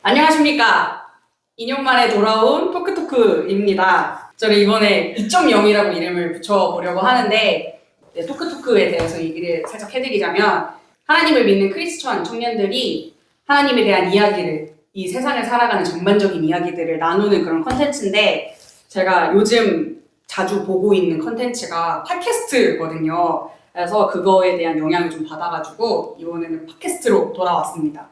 안녕하십니까. 2년 만에 돌아온 토크토크입니다. 저는 이번에 2.0이라고 이름을 붙여보려고 하는데, 토크토크에 대해서 얘기를 살짝 해드리자면, 하나님을 믿는 크리스천 청년들이 하나님에 대한 이야기를, 이 세상을 살아가는 전반적인 이야기들을 나누는 그런 컨텐츠인데, 제가 요즘 자주 보고 있는 컨텐츠가 팟캐스트거든요. 그래서 그거에 대한 영향을 좀 받아가지고 이번에는 팟캐스트로 돌아왔습니다.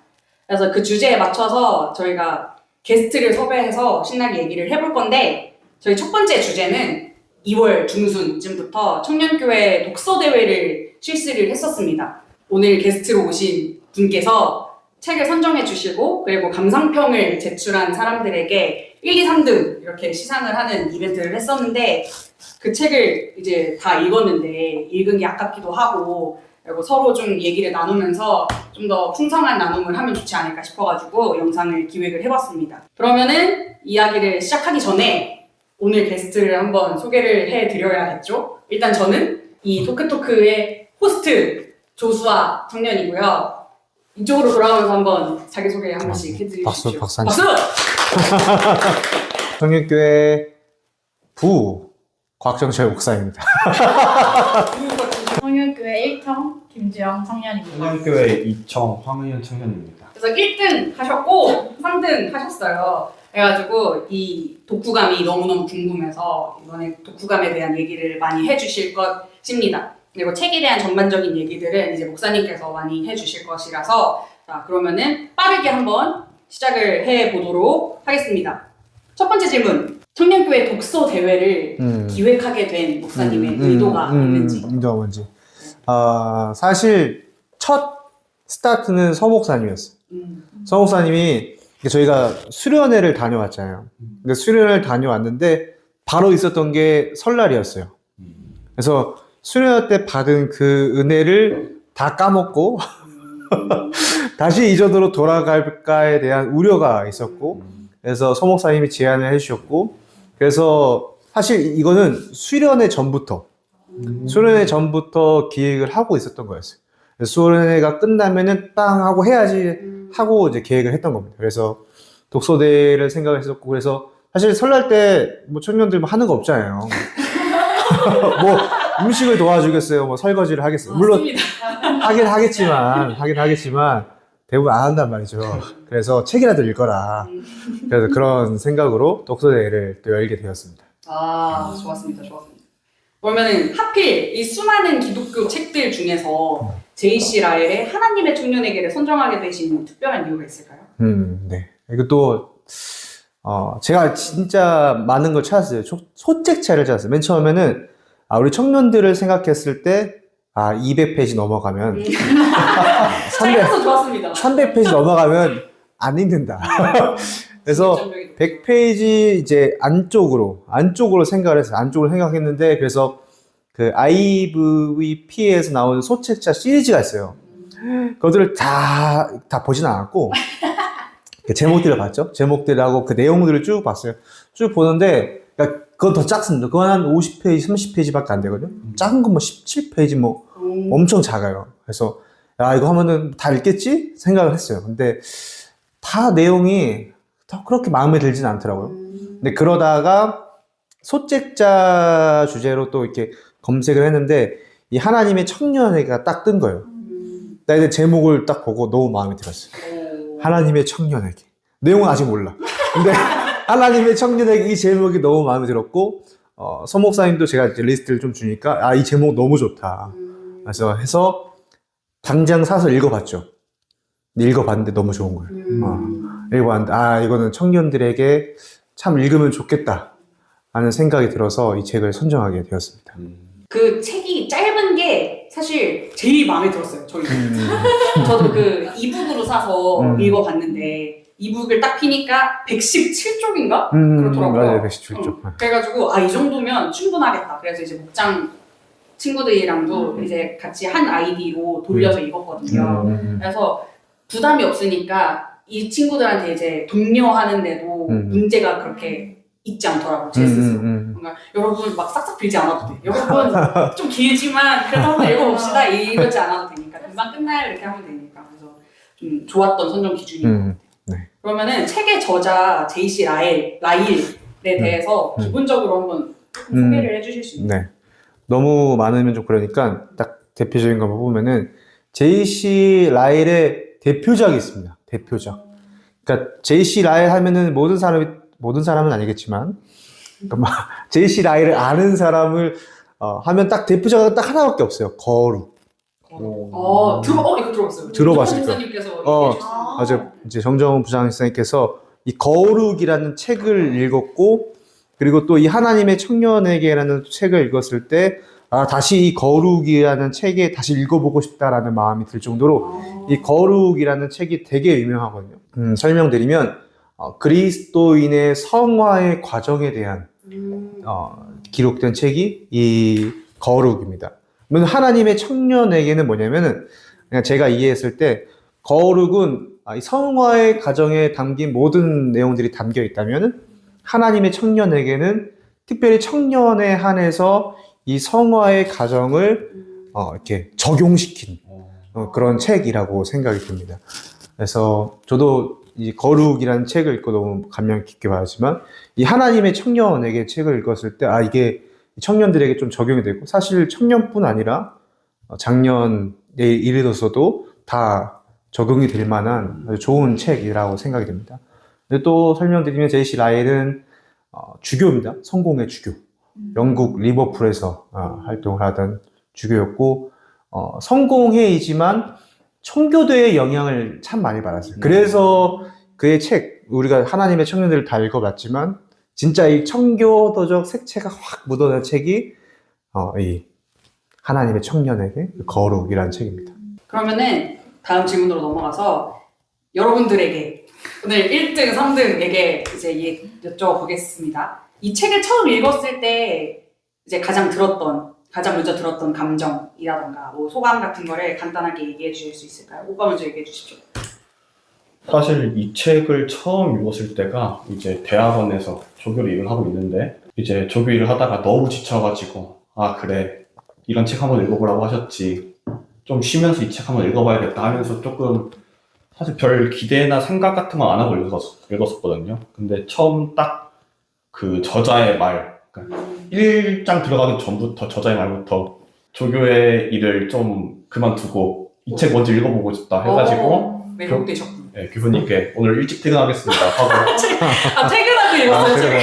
그래서 그 주제에 맞춰서 저희가 게스트를 섭외해서 신나게 얘기를 해볼 건데, 저희 첫 번째 주제는 2월 중순쯤부터 청년교회 독서대회를 실시를 했었습니다. 오늘 게스트로 오신 분께서 책을 선정해 주시고, 그리고 감상평을 제출한 사람들에게 1, 2, 3등 이렇게 시상을 하는 이벤트를 했었는데, 그 책을 이제 다 읽었는데 읽은 게 아깝기도 하고, 그리고 서로 좀 얘기를 나누면서 좀 더 풍성한 나눔을 하면 좋지 않을까 싶어가지고 영상을 기획을 해봤습니다. 그러면은 이야기를 시작하기 전에 오늘 게스트를 한번 소개를 해드려야겠죠? 일단 저는 이 토크토크의 호스트 조수아 청년이고요. 이쪽으로 돌아오면서 한번 자기소개 한 번씩 해드리십시오. 박수! 청년교회 부 곽정철 목사입니다. 청년교회 1청 김주영 청년입니다. 청년교회 2청 황의연 청년입니다. 그래서 1등 하셨고 3등 하셨어요. 그래가지고 이 독후감이 너무너무 궁금해서 이번에 독후감에 대한 얘기를 많이 해주실 것입니다. 그리고 책에 대한 전반적인 얘기들은 이제 목사님께서 많이 해주실 것이라서, 자, 그러면은 빠르게 한번 시작을 해보도록 하겠습니다. 첫 번째 질문. 청년교회 독서대회를 기획하게 된 목사님의 의도가 있는지. 의도가 뭔지. 사실 첫 스타트는 서 목사님이었어요. 서 목사님이 저희가 수련회를 다녀왔잖아요. 근데 수련회를 다녀왔는데 바로 있었던 게 설날이었어요. 그래서 수련회 때 받은 그 은혜를 다 까먹고 다시 이전으로 돌아갈까에 대한 우려가 있었고, 그래서 서 목사님이 제안을 해주셨고, 그래서 사실 이거는 수련회 전부터 기획을 하고 있었던 거였어요. 수련회가 끝나면은 빵 하고 해야지 하고 이제 계획을 했던 겁니다. 그래서 독서대회를 생각을 했었고, 그래서 사실 설날 때 뭐 청년들 뭐 하는 거 없잖아요. 뭐 음식을 도와주겠어요? 뭐 설거지를 하겠어요? 물론 하긴 하겠지만 대부분 안 한단 말이죠. 그래서 책이라도 읽어라. 그래서 그런 생각으로 독서대회를 또 열게 되었습니다. 아, 좋았습니다. 그러면은 하필 이 수많은 기독교 책들 중에서 J.C. 라엘의 하나님의 청년에게를 선정하게 되신 특별한 이유가 있을까요? 네. 이것도 제가 진짜 많은 걸 찾았어요. 소책차를 찾았어요. 맨 처음에는 우리 청년들을 생각했을 때 200페이지 넘어가면 300페이지 넘어가면 안 읽는다. 그래서 100페이지 이제 안쪽으로 생각을 했어요. 안쪽으로 생각했는데, 그래서 그 IVP에서 나오는 소책자 시리즈가 있어요. 그것들을 다 보진 않았고 그 제목들을 봤죠. 제목들하고 그 내용들을 쭉 봤어요. 쭉 보는데, 그러니까 그건 더 작습니다. 그건 한 50페이지, 30페이지밖에 안 되거든요. 작은 건 뭐 17페이지 뭐 엄청 작아요. 그래서 이거 하면은 다 읽겠지 생각을 했어요. 근데 다 내용이 더 그렇게 마음에 들진 않더라고요. 근데 그러다가 소책자 주제로 또 이렇게 검색을 했는데 이 하나님의 청년에게가 딱 뜬 거예요. 나 이제 제목을 딱 보고 너무 마음에 들었어요. 하나님의 청년에게. 내용은 아직 몰라. 근데 하나님의 청년에게 이 제목이 너무 마음에 들었고, 서 목사님도 제가 이제 리스트를 좀 주니까 이 제목 너무 좋다. 그래서 해서 당장 사서 읽어봤죠. 읽어봤는데 너무 좋은 거예요. 읽어봤는데 이거는 청년들에게 참 읽으면 좋겠다 하는 생각이 들어서 이 책을 선정하게 되었습니다. 그 책이 짧은 게 사실 제일 마음에 들었어요. 저도 그 이북으로 사서 읽어봤는데 이북을 딱 피니까 117쪽인가? 그렇더라고요. 맞아요, 117쪽. 그래가지고 이 정도면 충분하겠다. 그래서 이제 목장 친구들이랑도 이제 같이 한 아이디로 돌려서 읽었거든요. 그래서 부담이 없으니까 이 친구들한테 이제 독려하는데도 문제가 그렇게 있지 않더라고, 제 스스로. 뭔가 여러분 막 싹싹 빌지 않아도 돼. 여러분 좀 길지만 그래도 한번 읽어봅시다. 이러지 않아도 되니까 금방 끝나요 이렇게 하면 되니까. 그래서 좀 좋았던 선정 기준인 것 같아요. 네. 그러면은 책의 저자 JC 라일에 대해서 기본적으로 한번 소개를 해주실 수 있나요? 네. 너무 많으면 좀 그러니까 딱 대표적인 거 뽑으면은 JC 라일의 대표작이 있습니다. 대표작. 그러니까 JC 라일 하면은 모든 사람은 아니겠지만, 그러니까 막 JC 라일을 아는 사람을 하면 딱 대표작은 딱 하나밖에 없어요. 거룩. 이거 들어봤어요. 들어봤을 거예요. 목사님께서 어, 얘기해 주셨어요. 맞아요. 이제 정정훈 부장님께서 이 거룩이라는 책을 읽었고, 그리고 또 이 하나님의 청년에게라는 책을 읽었을 때, 다시 이 거룩이라는 책에 다시 읽어보고 싶다라는 마음이 들 정도로 이 거룩이라는 책이 되게 유명하거든요. 설명드리면, 그리스도인의 성화의 과정에 대한 기록된 책이 이 거룩입니다. 하나님의 청년에게는 뭐냐면은, 그냥 제가 이해했을 때, 거룩은 이 성화의 과정에 담긴 모든 내용들이 담겨 있다면은, 하나님의 청년에게는 특별히 청년에 한해서 이 성화의 과정을 이렇게 적용시킨 그런 책이라고 생각이 듭니다. 그래서 저도 이 거룩이라는 책을 읽고 너무 감명 깊게 받았지만, 이 하나님의 청년에게 책을 읽었을 때, 이게 청년들에게 좀 적용이 되고, 사실 청년뿐 아니라 작년에 이르러서도 다 적용이 될 만한 아주 좋은 책이라고 생각이 됩니다. 근데 또 설명드리면 JC 라일은 주교입니다. 성공의 주교. 영국 리버풀에서 활동을 하던 주교였고, 성공회이지만 청교도의 영향을 참 많이 받았어요. 그래서 그의 책, 우리가 하나님의 청년들을 다 읽어봤지만 진짜 이 청교도적 색채가 확 묻어난 책이 이 하나님의 청년에게 거룩이라는 책입니다. 그러면은 다음 질문으로 넘어가서 여러분들에게 오늘 1등, 3등에게 이제 여쭤보겠습니다. 이 책을 처음 읽었을 때 이제 가장 먼저 들었던 감정이라던가 뭐 소감 같은 거를 간단하게 얘기해 주실 수 있을까요? 오빠 먼저 얘기해 주십시오. 사실 이 책을 처음 읽었을 때가 이제 대학원에서 조교를 일을 하고 있는데, 이제 조교 일을 하다가 너무 지쳐가지고, 그래, 이런 책 한번 읽어보라고 하셨지, 좀 쉬면서 이 책 한번 읽어봐야겠다 하면서 조금 사실 별 기대나 생각 같은 거 안 하고 읽었었거든요. 근데 처음 딱 그 저자의 말, 그러니까 1장 들어가기 전부터 저자의 말부터 조교의 일을 좀 그만두고 이 책 먼저 읽어보고 싶다 해가지고 매혹되셨군요. 네, 교수님께 오늘 일찍 퇴근하겠습니다 하고 퇴근하고 읽었어요, 책을.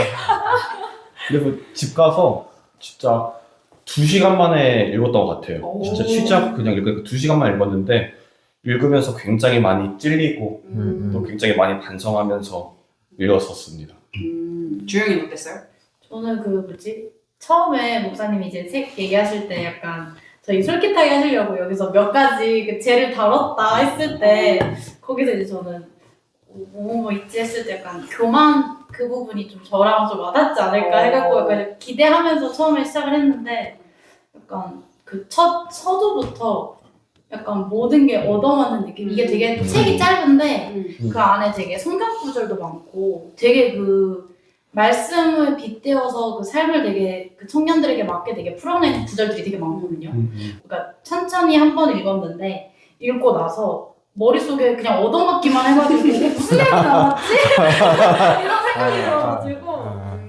그래서 집 가서 진짜 2시간 만에 읽었던 것 같아요. 진짜 쉬지 않고 그냥 2시간 만에 읽었는데, 읽으면서 굉장히 많이 찔리고 또 굉장히 많이 반성하면서 읽었었습니다. 주영이는 어땠어요? 저는 처음에 목사님이 이제 책 얘기하실 때 약간 저희 솔깃하게 하시려고 여기서 몇 가지 그 죄를 다뤘다 했을 때, 거기서 이제 저는 뭐 있지 했을 때 약간 교만 그 부분이 좀 저랑 좀 와닿지 않을까 해갖고 약간 기대하면서 처음에 시작을 했는데, 약간 그 첫 서두부터 약간 모든 게 얻어맞는 느낌. 이게 되게 책이 짧은데 그 안에 되게 성경 구절도 많고 되게 그 말씀을 빗대어서 그 삶을 되게 그 청년들에게 맞게 되게 풀어낸 구절들이 되게 많거든요. 그러니까 천천히 한 번 읽었는데 읽고 나서 머릿속에 그냥 얻어맞기만 해가지고 무슨 얘기 나왔지? 이런 생각이 들어가지고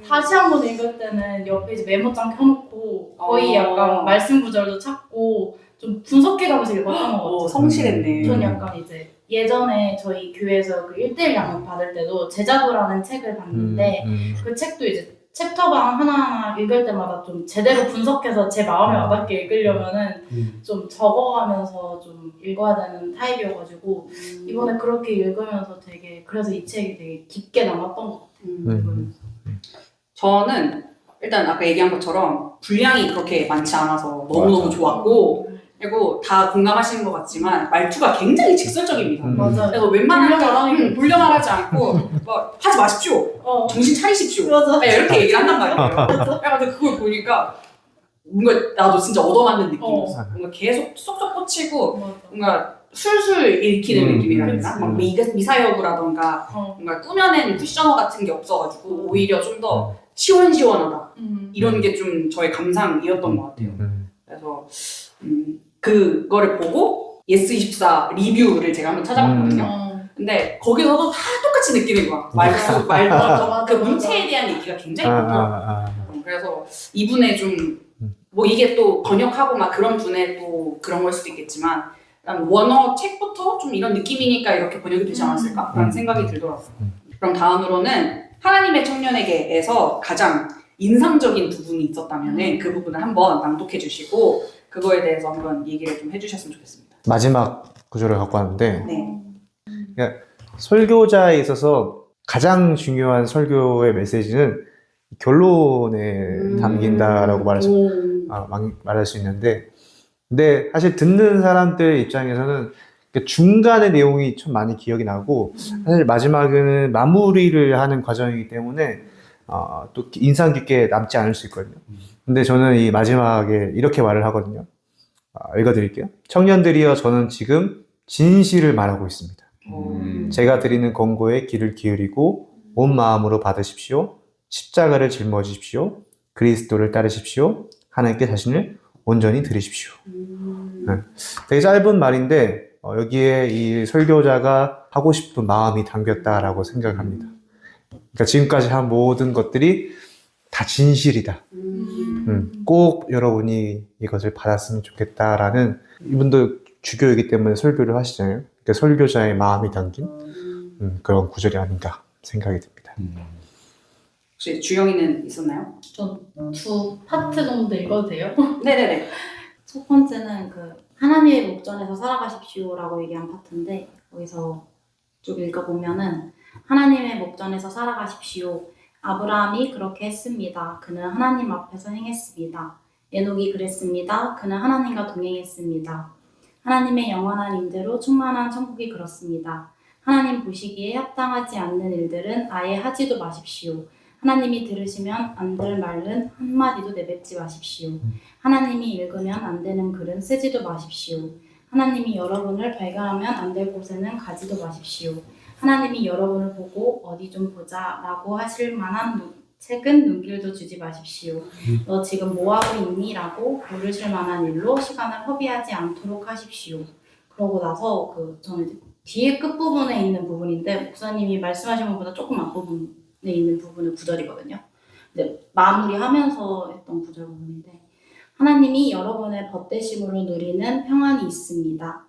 다시 한 번 읽을 때는 옆에 이제 메모장 켜놓고 거의 약간 말씀 구절도 찾고 좀 분석해가면서 읽었던 것 같아요. 성실했네. 전 약간 이제 예전에 저희 교회에서 그 1대1 양육 받을 때도 제자도라는 책을 봤는데 그 책도 이제 챕터방 하나하나 읽을 때마다 좀 제대로 분석해서 제 마음에 와닿게 읽으려면은 좀 적어가면서 좀 읽어야 되는 타입이어가지고 이번에 그렇게 읽으면서 되게, 그래서 이 책이 되게 깊게 남았던 것 같아요. 저는 일단 아까 얘기한 것처럼 분량이 그렇게 많지 않아서 너무너무 좋았고, 그리고 다 공감하시는 것 같지만 말투가 굉장히 직설적입니다. 맞아요. 그래서 웬만하면 불량하지 않고 막 하지 마십시오. 정신 차리십시오. 맞아. 이렇게 얘기를 한단 말이에요. 그래서 그걸 보니까 뭔가 나도 진짜 얻어맞는 느낌이었어. 뭔가 계속 쏙쏙 꽂히고 뭔가 술술 읽히는 느낌이랄까. 막 미사여구라던가 뭔가 꾸며낸 쿠셔너 같은 게 없어가지고 오히려 좀 더 시원시원하다. 이런 게 좀 저의 감상이었던 것 같아요. 그래서 그거를 보고 예스24 리뷰를 제가 한번 찾아봤거든요. 근데 거기서도 다 똑같이 느끼는 거야. 말도 맞아, 그 맞아. 문체에 대한 얘기가 굉장히 아, 많더라고. 그래서 이분의 좀 뭐 이게 또 번역하고 막 그런 분의 또 그런 걸 수도 있겠지만 일단 원어 책부터 좀 이런 느낌이니까 이렇게 번역이 되지 않았을까라는 생각이 들더라고요. 그럼 다음으로는 하나님의 청년에게에서 가장 인상적인 부분이 있었다면 그 부분을 한번 낭독해 주시고 그거에 대해서 한번 얘기를 좀 해주셨으면 좋겠습니다. 마지막 구조를 갖고 왔는데 네. 설교자에 있어서 가장 중요한 설교의 메시지는 결론에 담긴다라고 말할 수 있는데, 근데 사실 듣는 사람들 입장에서는 중간의 내용이 좀 많이 기억이 나고 사실 마지막에는 마무리를 하는 과정이기 때문에 또 인상 깊게 남지 않을 수 있거든요. 근데 저는 이 마지막에 이렇게 말을 하거든요. 읽어드릴게요. 청년들이여, 저는 지금 진실을 말하고 있습니다. 제가 드리는 권고에 귀를 기울이고 온 마음으로 받으십시오. 십자가를 짊어지십시오. 그리스도를 따르십시오. 하나님께 자신을 온전히 드리십시오. 되게 짧은 말인데 여기에 이 설교자가 하고 싶은 마음이 담겼다라고 생각합니다. 그러니까 지금까지 한 모든 것들이 다 진실이다. 꼭 여러분이 이것을 받았으면 좋겠다라는, 이분도 주교이기 때문에 설교를 하시잖아요. 그러니까 설교자의 마음이 담긴 그런 구절이 아닌가 생각이 듭니다. 혹시 주영이는 있었나요? 전 두 파트 정도 읽어도 돼요? 네네네. 첫 번째는 그 하나님의 목전에서 살아가십시오라고 얘기한 파트인데, 거기서 쭉 읽어보면은 하나님의 목전에서 살아가십시오. 아브라함이 그렇게 했습니다. 그는 하나님 앞에서 행했습니다. 에녹이 그랬습니다. 그는 하나님과 동행했습니다. 하나님의 영원한 임재로 충만한 천국이 그렇습니다. 하나님 보시기에 합당하지 않는 일들은 아예 하지도 마십시오. 하나님이 들으시면 안 될 말은 한마디도 내뱉지 마십시오. 하나님이 읽으면 안 되는 글은 쓰지도 마십시오. 하나님이 여러분을 발견하면 안 될 곳에는 가지도 마십시오. 하나님이 여러분을 보고 어디 좀 보자 라고 하실 만한 책은 눈길도 주지 마십시오. 너 지금 뭐 하고 있니? 라고 물으실 만한 일로 시간을 허비하지 않도록 하십시오. 그러고 나서 저는 이제 뒤에 끝부분에 있는 부분인데, 목사님이 말씀하신 것보다 조금 앞부분에 있는 부분은 구절이거든요. 근데 마무리하면서 했던 구절 부분인데, 하나님이 여러분의 벗되심으로 누리는 평안이 있습니다.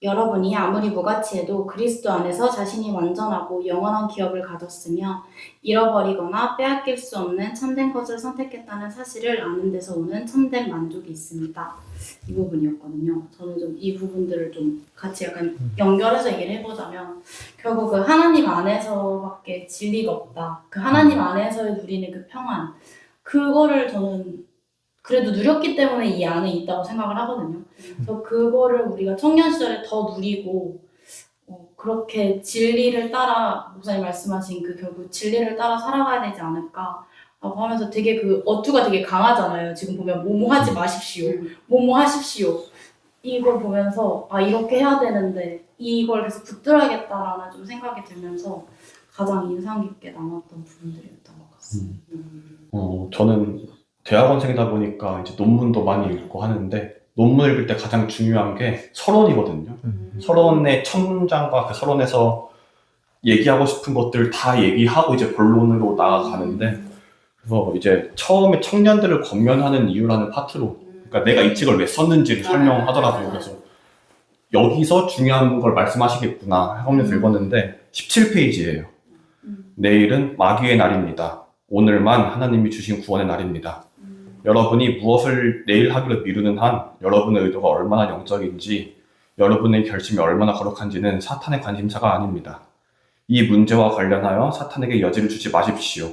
여러분이 아무리 무가치해도 그리스도 안에서 자신이 완전하고 영원한 기업을 가졌으며 잃어버리거나 빼앗길 수 없는 참된 것을 선택했다는 사실을 아는 데서 오는 참된 만족이 있습니다. 이 부분이었거든요. 저는 좀 이 부분들을 좀 같이 약간 연결해서 얘기를 해보자면, 결국 그 하나님 안에서밖에 진리가 없다. 그 하나님 안에서 누리는 그 평안, 그거를 저는 그래도 누렸기 때문에 이 안에 있다고 생각을 하거든요. 그래서 그거를 우리가 청년 시절에 더 누리고 그렇게 진리를 따라, 목사님 말씀하신 그 결국 진리를 따라 살아가야 되지 않을까 라고 하면서, 되게 그 어투가 되게 강하잖아요. 지금 보면 뭐뭐 하지 마십시오. 뭐뭐 하십시오. 이걸 보면서 이렇게 해야 되는데 이걸 계속 붙들어야겠다라는 좀 생각이 들면서 가장 인상 깊게 남았던 부분들이었던 것 같습니다. 저는 대학원생이다 보니까 이제 논문도 많이 읽고 하는데, 논문 읽을 때 가장 중요한 게 서론이거든요. 서론의 첫 문장과 그 서론에서 얘기하고 싶은 것들 다 얘기하고 이제 본론으로 나아가는데, 그래서 이제 처음에 청년들을 권면하는 이유라는 파트로, 그러니까 내가 이 책을 왜 썼는지를 설명하더라고요. 그래서 여기서 중요한 걸 말씀하시겠구나 하면서 읽었는데 17페이지예요. 내일은 마귀의 날입니다. 오늘만 하나님이 주신 구원의 날입니다. 여러분이 무엇을 내일 하기로 미루는 한 여러분의 의도가 얼마나 영적인지, 여러분의 결심이 얼마나 거룩한지는 사탄의 관심사가 아닙니다. 이 문제와 관련하여 사탄에게 여지를 주지 마십시오.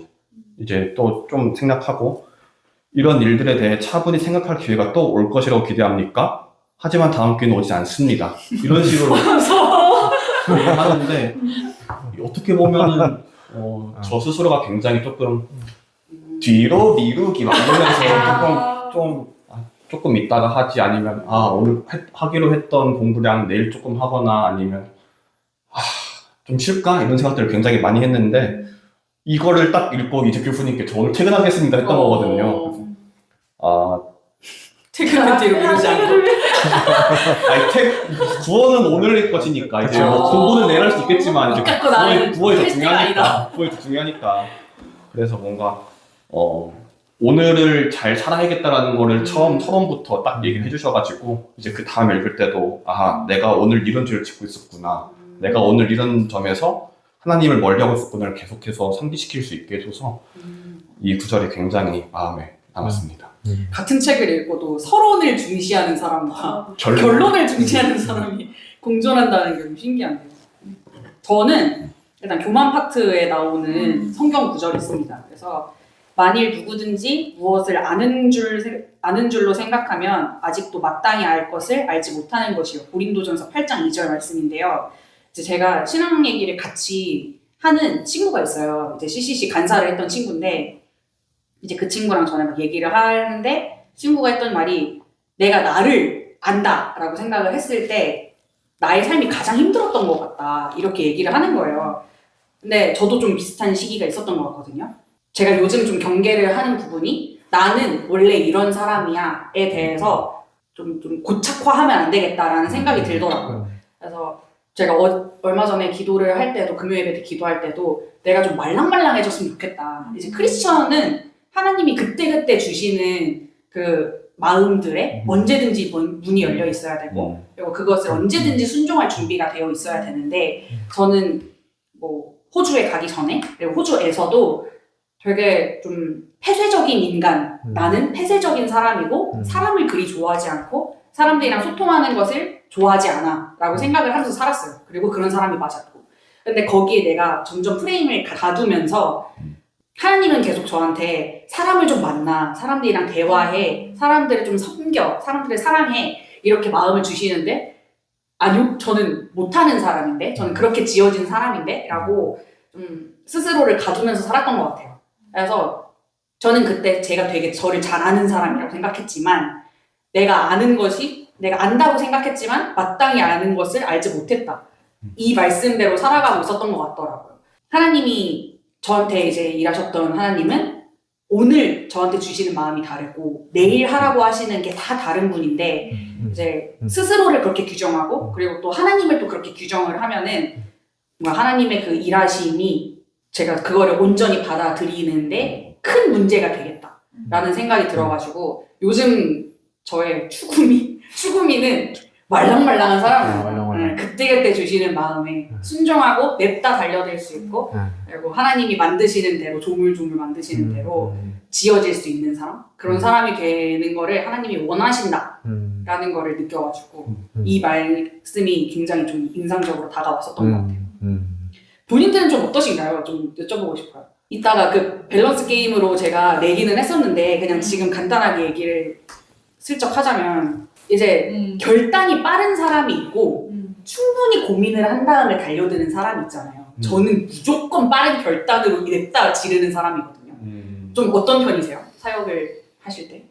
이제 또 좀 생각하고, 이런 일들에 대해 차분히 생각할 기회가 또 올 것이라고 기대합니까? 하지만 다음 기회는 오지 않습니다. 이런 식으로 하는데, 어떻게 보면은 저 스스로가 굉장히 조금 뒤로 미루기 막 이러면서 조금 있다가 하지, 아니면 오늘 하기로 했던 공부량 내일 조금 하거나, 아니면 좀 쉴까? 이런 생각들을 굉장히 많이 했는데, 이거를 딱 읽고 이제 교수님께 저 오늘 퇴근하겠습니다 했던 거거든요. 퇴근한 뒤로 미루지 않고. 아니, 구원은 오늘의 것이니까 이제 뭐 그쵸. 공부는 내일 할 수 있겠지만 이제 갖고 나는 구원이 더 할 때가 아니다. 중요하니까. 구원이 더 중요하니까. 그래서 뭔가 오늘을 잘 살아야겠다라는 거를 처음부터 딱 얘기를 해주셔가지고 이제 그 다음 읽을 때도 아 내가 오늘 이런 죄를 짓고 있었구나. 내가 오늘 이런 점에서 하나님을 멀리하고 있었구나를 계속해서 상기시킬 수 있게 해줘서 이 구절이 굉장히 마음에 남았습니다. 같은 책을 읽고도 서론을 중시하는 사람과 결론을 중시하는 사람이 공존한다는 게 좀 신기한데요. 저는 일단 교만 파트에 나오는 성경 구절이 있습니다. 그래서 만일 누구든지 무엇을 아는 줄로 생각하면 아직도 마땅히 알 것을 알지 못하는 것이요. 고린도전서 8장 2절 말씀인데요. 이제 제가 신앙 얘기를 같이 하는 친구가 있어요. 이제 CCC 간사를 했던 친구인데 이제 그 친구랑 저는 막 얘기를 하는데 친구가 했던 말이 내가 나를 안다라고 생각을 했을 때 나의 삶이 가장 힘들었던 것 같다 이렇게 얘기를 하는 거예요. 근데 저도 좀 비슷한 시기가 있었던 것 같거든요. 제가 요즘 좀 경계를 하는 부분이 나는 원래 이런 사람이야에 대해서 좀 고착화하면 안 되겠다라는 생각이 들더라고요. 그래서 제가 얼마 전에 기도를 할 때도 금요 예배 때 기도할 때도 내가 좀 말랑말랑해졌으면 좋겠다. 이제 크리스천은 하나님이 그때그때 주시는 그 마음들에 언제든지 문이 열려 있어야 되고 그리고 그것을 언제든지 순종할 준비가 되어 있어야 되는데 저는 뭐 호주에 가기 전에 그리고 호주에서도 되게 좀 폐쇄적인 인간, 나는 폐쇄적인 사람이고 사람을 그리 좋아하지 않고 사람들이랑 소통하는 것을 좋아하지 않아 라고 생각을 하면서 살았어요. 그리고 그런 사람이 맞았고. 근데 거기에 내가 점점 프레임을 가두면서 하나님은 계속 저한테 사람을 좀 만나, 사람들이랑 대화해, 사람들을 좀 섬겨, 사람들을 사랑해 이렇게 마음을 주시는데 아니요, 저는 못하는 사람인데, 저는 그렇게 지어진 사람인데 라고 좀 스스로를 가두면서 살았던 것 같아요. 그래서 저는 그때 제가 되게 저를 잘 아는 사람이라고 생각했지만 내가 아는 것이 내가 안다고 생각했지만 마땅히 아는 것을 알지 못했다. 이 말씀대로 살아가고 있었던 것 같더라고요. 하나님이 저한테 이제 일하셨던 하나님은 오늘 저한테 주시는 마음이 다르고 내일 하라고 하시는 게 다 다른 분인데 이제 스스로를 그렇게 규정하고 그리고 또 하나님을 또 그렇게 규정을 하면은 뭔가 하나님의 그 일하심이 제가 그거를 온전히 받아들이는데 큰 문제가 되겠다라는 생각이 들어가지고 요즘 저의 추구미는 말랑말랑한 사람이에요. 그때그때 주시는 마음에 순종하고 냅다 달려들 수 있고 그리고 하나님이 만드시는 대로 조물조물 만드시는 대로 지어질 수 있는 사람 그런 사람이 되는 거를 하나님이 원하신다라는 거를 느껴가지고 이 말씀이 굉장히 좀 인상적으로 다가왔었던 것 같아요. 본인들은 좀 어떠신가요? 좀 여쭤보고 싶어요. 이따가 그 밸런스 게임으로 제가 내기는 했었는데 그냥 지금 간단하게 얘기를 슬쩍 하자면 이제 결단이 빠른 사람이 있고 충분히 고민을 한 다음에 달려드는 사람이 있잖아요. 저는 무조건 빠른 결단으로 냅다 지르는 사람이거든요. 좀 어떤 편이세요? 사역을 하실 때?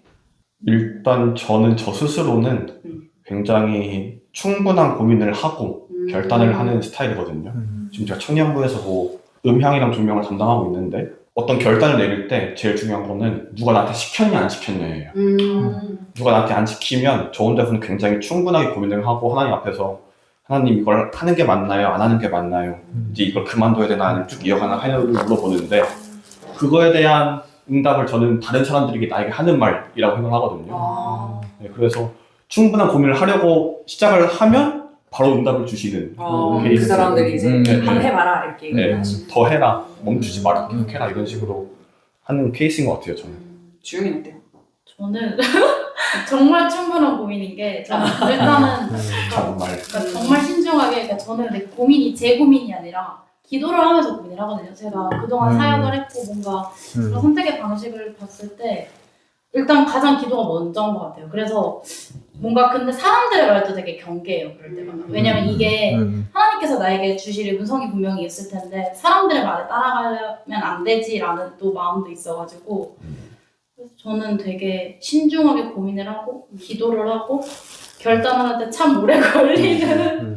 일단 저는 저 스스로는 굉장히 충분한 고민을 하고 결단을 하는 스타일이거든요. 지금 제가 청년부에서 뭐 음향이랑 조명을 담당하고 있는데 어떤 결단을 내릴 때 제일 중요한 거는 누가 나한테 시켰냐 안 시켰냐예요. 누가 나한테 안 시키면 저 혼자서는 굉장히 충분하게 고민을 하고 하나님 앞에서 하나님 이걸 하는 게 맞나요? 안 하는 게 맞나요? 이제 이걸 그만둬야 되나 아니면 쭉 이어가나 하냐고 물어보는데 그거에 대한 응답을 저는 다른 사람들에게 나에게 하는 말이라고 생각하거든요. 네, 그래서 충분한 고민을 하려고 시작을 하면 바로 응답을 주시는 그 사람들이 이제 한번 해봐라 이렇게 하시는 더 해라, 멈추지 마라, 계속 해라 이런 식으로 하는 케이스인 것 같아요. 저는. 주영이는 어때요? 저는 정말 충분한 고민인 게 저는 일단은 정말 그러니까 정말 신중하게 그러니까 저는 근데 고민이 제 고민이 아니라 기도를 하면서 고민을 하거든요. 제가 그동안 사역을 했고 뭔가 그런 선택의 방식을 봤을 때 일단 가장 기도가 먼저인 것 같아요. 그래서 뭔가 근데 사람들의 말도 되게 경계해요. 그럴 때마다. 왜냐면 이게 하나님께서 나에게 주실 음성이 분명히 있을 텐데 사람들의 말에 따라가면 안 되지라는 또 마음도 있어가지고 그래서 저는 되게 신중하게 고민을 하고 기도를 하고 결단하는데 참 오래 걸리는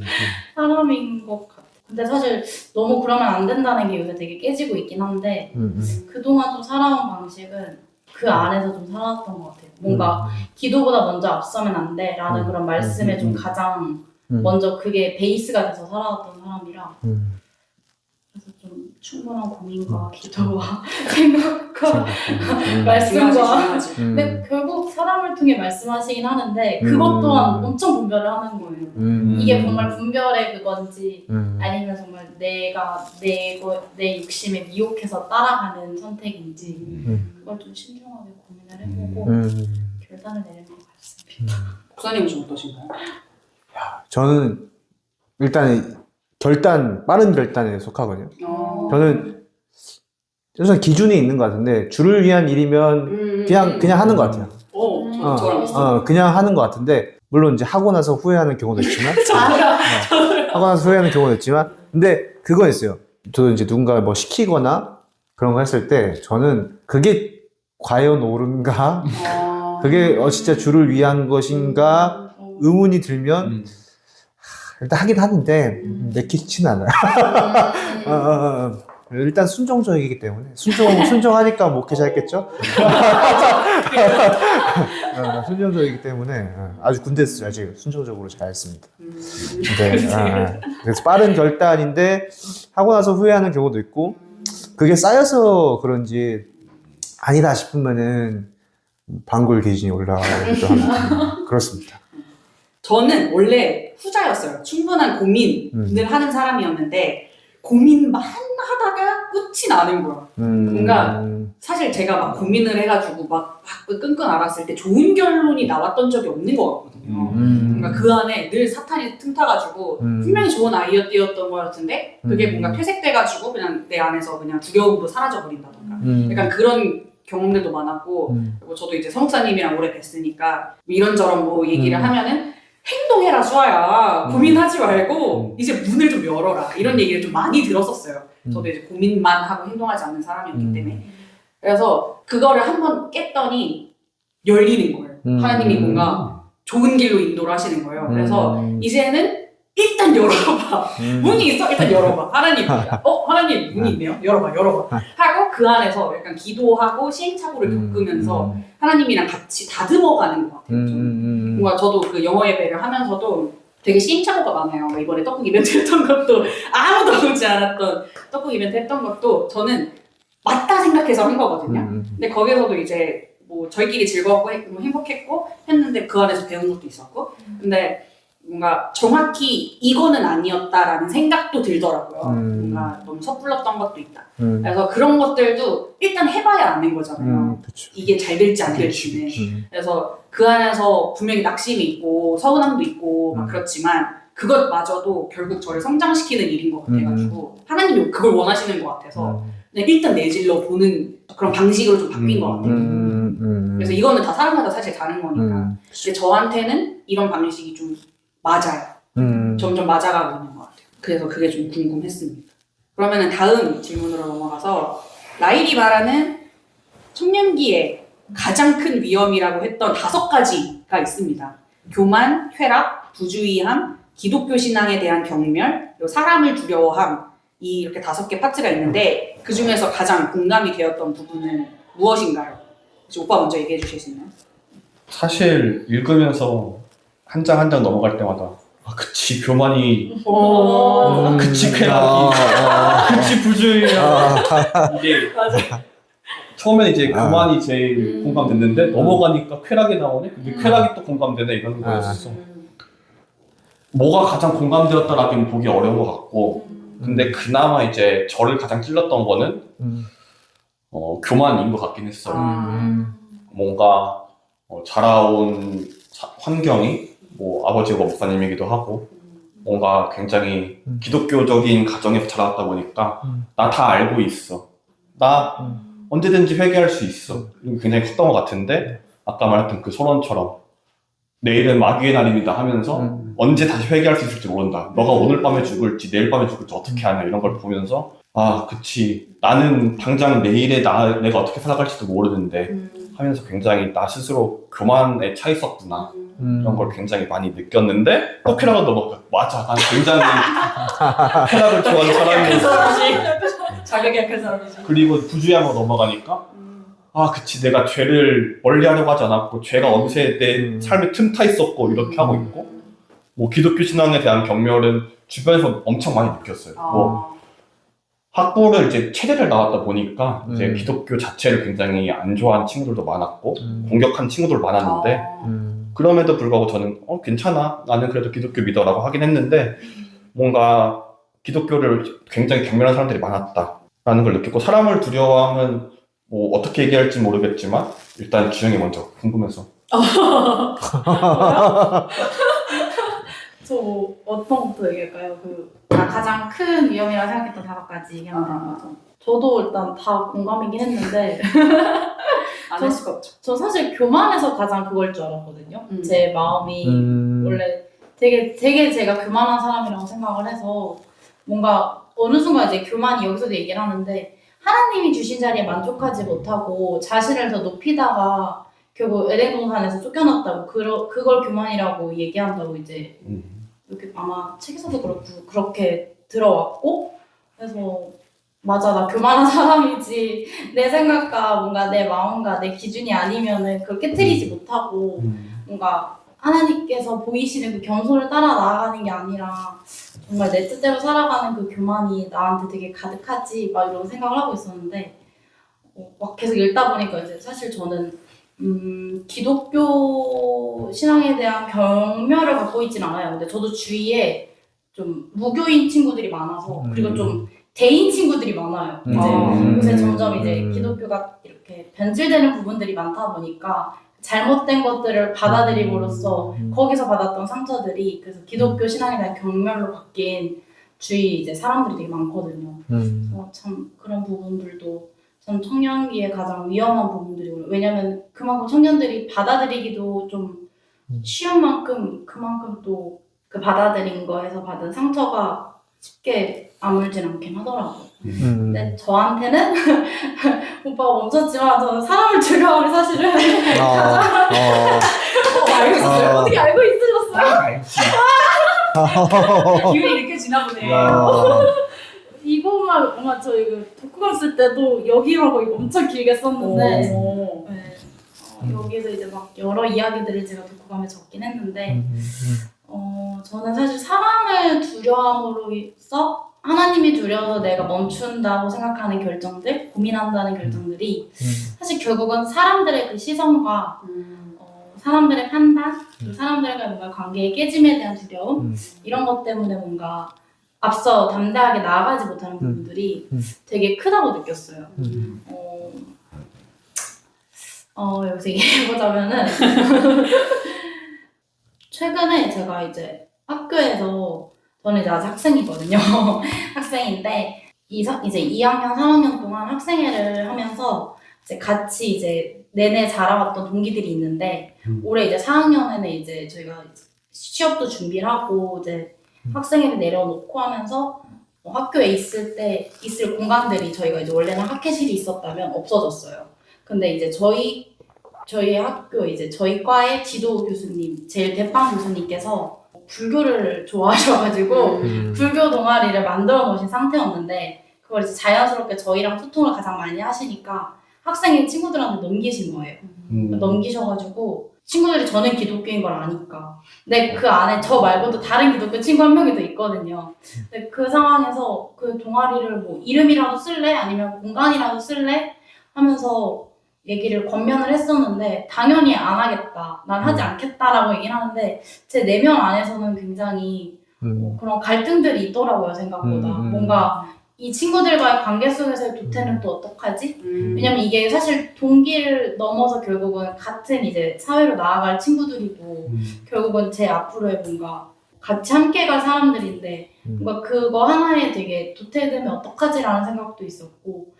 사람인 것 같아요. 근데 사실 너무 그러면 안 된다는 게 요새 되게 깨지고 있긴 한데 그동안 좀 살아온 방식은 그 안에서 좀 살아왔던 것 같아요. 뭔가 기도보다 먼저 앞서면 안 돼라는 그런 말씀에 좀 가장 먼저 그게 베이스가 돼서 살아왔던 사람이라 그래서 좀 충분한 고민과 기도와 생각과 말씀과 중요하지. 근데 결국 사람을 통해 말씀하시긴 하는데 그것 또한 엄청 분별을 하는 거예요. 이게 정말 분별의 그건지 아니면 정말 내가 내 욕심에 미혹해서 따라가는 선택인지 그걸 좀 신중하게 고민을 해보고 결단을 내리는 것 같습니다. 목사님은 좀 어떠신가요? 저는 일단 빠른 결단에 속하거든요. 저는 기준이 있는 것 같은데 주를 위한 일이면 그냥 하는 것 같아요. 저랑 비슷해요. 그냥 하는 것 같은데 물론 이제 하고 나서 후회하는 경우도 있지만 하고 나서 후회하는 경우도 있지만 근데 그건 있어요. 저도 이제 누군가 뭐 시키거나 그런 거 했을 때 저는 그게 과연 옳은가? 그게 진짜 주를 위한 것인가? 의문이 들면 일단 하긴 하는데 내키지는 않아요. 일단 순종적이기 때문에 순종하니까 목회자 했겠죠? 순종적이기 때문에 아주 군대에서 아주 순종적으로 잘 했습니다. 그래서 빠른 결단인데 하고 나서 후회하는 경우도 있고 그게 쌓여서 그런지 아니다 싶으면은 방골 기준이 올라가기도 합니다. 그렇습니다. 저는 원래 후자였어요. 충분한 고민을 하는 사람이었는데 고민만 하다가 끝이 나는 거야. 뭔가 사실 제가 막 고민을 해가지고 막 끙끙 앓았을 때 좋은 결론이 나왔던 적이 없는 것 같거든요. 뭔가 그 안에 늘 사탄이 틈타가지고 분명히 좋은 아이디어였던 것 같은데 그게 뭔가 퇴색돼가지고 그냥 내 안에서 그냥 두려움으로 사라져버린다던가 약간 그런 경험들도 많았고 그리고 저도 이제 성목사님이랑 오래 뵀으니까 이런저런 뭐 얘기를 하면은 행동해라 수아야 고민하지 말고 이제 문을 좀 열어라 이런 얘기를 좀 많이 들었었어요. 저도 이제 고민만 하고 행동하지 않는 사람이었기 때문에 그래서 그거를 한번 깼더니 열리는 거예요. 하나님이 뭔가 좋은 길로 인도를 하시는 거예요. 그래서 이제는 일단 열어봐. 문이 있어? 일단 열어봐. 하나님, 하나님 문이 있네요? 열어봐. 하고 그 안에서 약간 기도하고 시행착오를 겪으면서 하나님이랑 같이 다듬어가는 것 같아요. 저는. 뭔가 저도 그 영어 예배를 하면서도 되게 시행착오가 많아요. 이번에 떡국 이벤트 했던 것도 아무도 오지 않았던 떡국 이벤트 했던 것도 저는 맞다 생각해서 한 거거든요. 근데 거기서도 이제 뭐 저희끼리 즐거웠고 행복했고 했는데 그 안에서 배운 것도 있었고 근데 뭔가 정확히 이거는 아니었다라는 생각도 들더라고요. 뭔가 너무 섣불렀던 것도 있다. 그래서 그런 것들도 일단 해봐야 아는 거잖아요. 이게 잘 될지 안 될지는. 그래서 그 안에서 분명히 낙심이 있고 서운함도 있고 막 그렇지만 그것마저도 결국 저를 성장시키는 일인 것 같아가지고 하나님이 그걸 원하시는 것 같아서 그냥 일단 내질러 보는 그런 방식으로 좀 바뀐 것 같아요. 그래서 이거는 다 사람마다 사실 다른 거니까. 근데 저한테는 이런 방식이 좀 맞아요. 점점 맞아가고 있는 것 같아요. 그래서 그게 좀 궁금했습니다. 그러면은 다음 질문으로 넘어가서 라일이 말하는 청년기에 가장 큰 위험이라고 했던 5가지가 있습니다. 교만, 쾌락, 부주의함, 기독교 신앙에 대한 경멸, 그리고 사람을 두려워함 이 이렇게 5개 파트가 있는데 그 중에서 가장 공감이 되었던 부분은 무엇인가요? 오빠 먼저 얘기해 주실 수 있나요? 사실 읽으면서 한 장 한 장 넘어갈 때마다 그치 교만이 그치 쾌락이 그치 부주의야 이게 맞아. 처음에 이제 교만이 제일 공감됐는데 넘어가니까 쾌락이 나오네 근데 쾌락이 또 공감되네 이런 거였어. 뭐가 가장 공감되었다라기는 보기 어려운 것 같고 근데 그나마 이제 저를 가장 찔렀던 거는 교만인 것 같긴 했어요. 뭔가 자라온 환경이 뭐 아버지가 목사님이기도 하고 뭔가 굉장히 기독교적인 가정에서 자랐다 보니까 나 다 알고 있어. 나 언제든지 회개할 수 있어. 이게 굉장히 컸던 것 같은데 아까 말했던 그 소론처럼 내일은 마귀의 날입니다 하면서 언제 다시 회개할 수 있을지 모른다. 너가 오늘 밤에 죽을지 내일 밤에 죽을지 어떻게 하냐 이런 걸 보면서 그치 나는 당장 내일에 내가 어떻게 살아갈지도 모르는데 하면서 굉장히 나 스스로 교만에 차 있었구나 이런 걸 굉장히 많이 느꼈는데 또 쾌락은 맞아 난 굉장히 쾌락을 좋아하는 사람이었어. 자격이 약한 사람이지. 그리고 부주의함으로 넘어가니까 그치, 내가 죄를 멀리 하려고 하지 않았고, 죄가 어느새 내 삶에 틈타 있었고, 이렇게 하고 있고, 뭐, 기독교 신앙에 대한 경멸은 주변에서 엄청 많이 느꼈어요. 뭐, 학부를 이제 체대를 나왔다 보니까, 이제 기독교 자체를 굉장히 안 좋아하는 친구들도 많았고, 공격한 친구들도 많았는데, 그럼에도 불구하고 저는, 괜찮아. 나는 그래도 기독교 믿어라고 하긴 했는데, 뭔가 기독교를 굉장히 경멸한 사람들이 많았다라는 걸 느꼈고, 사람을 두려워하면 뭐 어떻게 얘기할지 모르겠지만 일단 주영이 먼저 궁금해서. 저 어떤 것부터 얘기할까요? 가장 큰 위험이라고 생각했던 5가지 얘기하면 되는 거죠. 저도 일단 다 공감이긴 했는데 안 할 수가 없죠. 저 사실 교만에서 가장 그걸 줄 알았거든요. 제 마음이 원래 되게 제가 교만한 사람이라고 생각을 해서 뭔가 어느 순간 이제 교만이 여기서도 얘기를 하는데 하나님이 주신 자리에 만족하지 못하고 자신을 더 높이다가 결국 에덴 동산에서 쫓겨났다고 그걸 교만이라고 얘기한다고 이제 이렇게 아마 책에서도 그렇고 그렇게 들어왔고 그래서 맞아 나 교만한 사람이지 내 생각과 뭔가 내 마음과 내 기준이 아니면은 그걸 깨트리지 못하고 뭔가 하나님께서 보이시는 그 겸손을 따라 나아가는 게 아니라 정말 내 뜻대로 살아가는 그 교만이 나한테 되게 가득하지 막 이런 생각을 하고 있었는데 막 계속 읽다 보니까 이제 사실 저는 기독교 신앙에 대한 경멸을 갖고 있진 않아요. 근데 저도 주위에 좀 무교인 친구들이 많아서 그리고 좀 대인 친구들이 많아요. 이제 요새 점점 이제 기독교가 이렇게 변질되는 부분들이 많다 보니까 잘못된 것들을 받아들임으로써 거기서 받았던 상처들이 그래서 기독교 신앙에 대한 경멸로 바뀐 주위 이제 사람들이 되게 많거든요. 그래서 참 그런 부분들도 참 청년기에 가장 위험한 부분들이고요. 왜냐면 그만큼 청년들이 받아들이기도 좀 쉬운 만큼 그만큼 또 그 받아들인 거에서 받은 상처가 쉽게 아물진 않긴 하더라고요. 근데 저한테는 오빠가 멈췄지만 저는 사람을 두려워하면 사실은 알고 있었어요? 어떻게 알고 있으셨어요? 기운이 느껴지나 보네. 이거만 아마 저 이거 독후감 쓸 때도 여기라고 이거 엄청 길게 썼는데 네. 여기서 이제 막 여러 이야기들을 제가 독후감에 적긴 했는데 저는 사실 사람을 두려움으로써 하나님이 두려워서 내가 멈춘다고 생각하는 결정들, 고민한다는 결정들이 사실 결국은 사람들의 그 시선과 사람들의 판단, 사람들과의 뭔가 관계의 깨짐에 대한 두려움 이런 것 때문에 뭔가 앞서 담대하게 나아가지 못하는 부분들이 되게 크다고 느꼈어요. 여기서 얘기해보자면은 최근에 제가 이제 학교에서 저는 이제 아직 학생이거든요. 학생인데 이제 2학년, 3학년 동안 학생회를 하면서 이제 같이 이제 내내 자라왔던 동기들이 있는데 올해 이제 4학년에는 이제 저희가 취업도 준비를 하고 이제 학생회를 내려놓고 하면서 학교에 있을 공간들이 저희가 이제 원래는 학회실이 있었다면 없어졌어요. 근데 이제 저희 학교 이제 저희 과의 지도 교수님, 제일 대빵 교수님께서 불교를 좋아하셔가지고 불교 동아리를 만들어 놓으신 상태였는데 그걸 이제 자연스럽게 저희랑 소통을 가장 많이 하시니까 학생인 친구들한테 넘기신 거예요. 넘기셔가지고 친구들이 저는 기독교인 걸 아니까. 근데 그 안에 저 말고도 다른 기독교 친구 한 명이 더 있거든요. 근데 그 상황에서 그 동아리를 뭐 이름이라도 쓸래? 아니면 공간이라도 쓸래? 하면서 얘기를 권면을 했었는데 당연히 안 하겠다. 난 하지 않겠다라고 얘기를 하는데 제 내면 안에서는 굉장히 그런 갈등들이 있더라고요. 생각보다. 뭔가 이 친구들과의 관계 속에서의 도태는 또 어떡하지? 왜냐면 이게 사실 동기를 넘어서 결국은 같은 이제 사회로 나아갈 친구들이고 결국은 제 앞으로의 뭔가 같이 함께 갈 사람들인데 뭔가 그거 하나에 되게 도태되면 어떡하지라는 생각도 있었고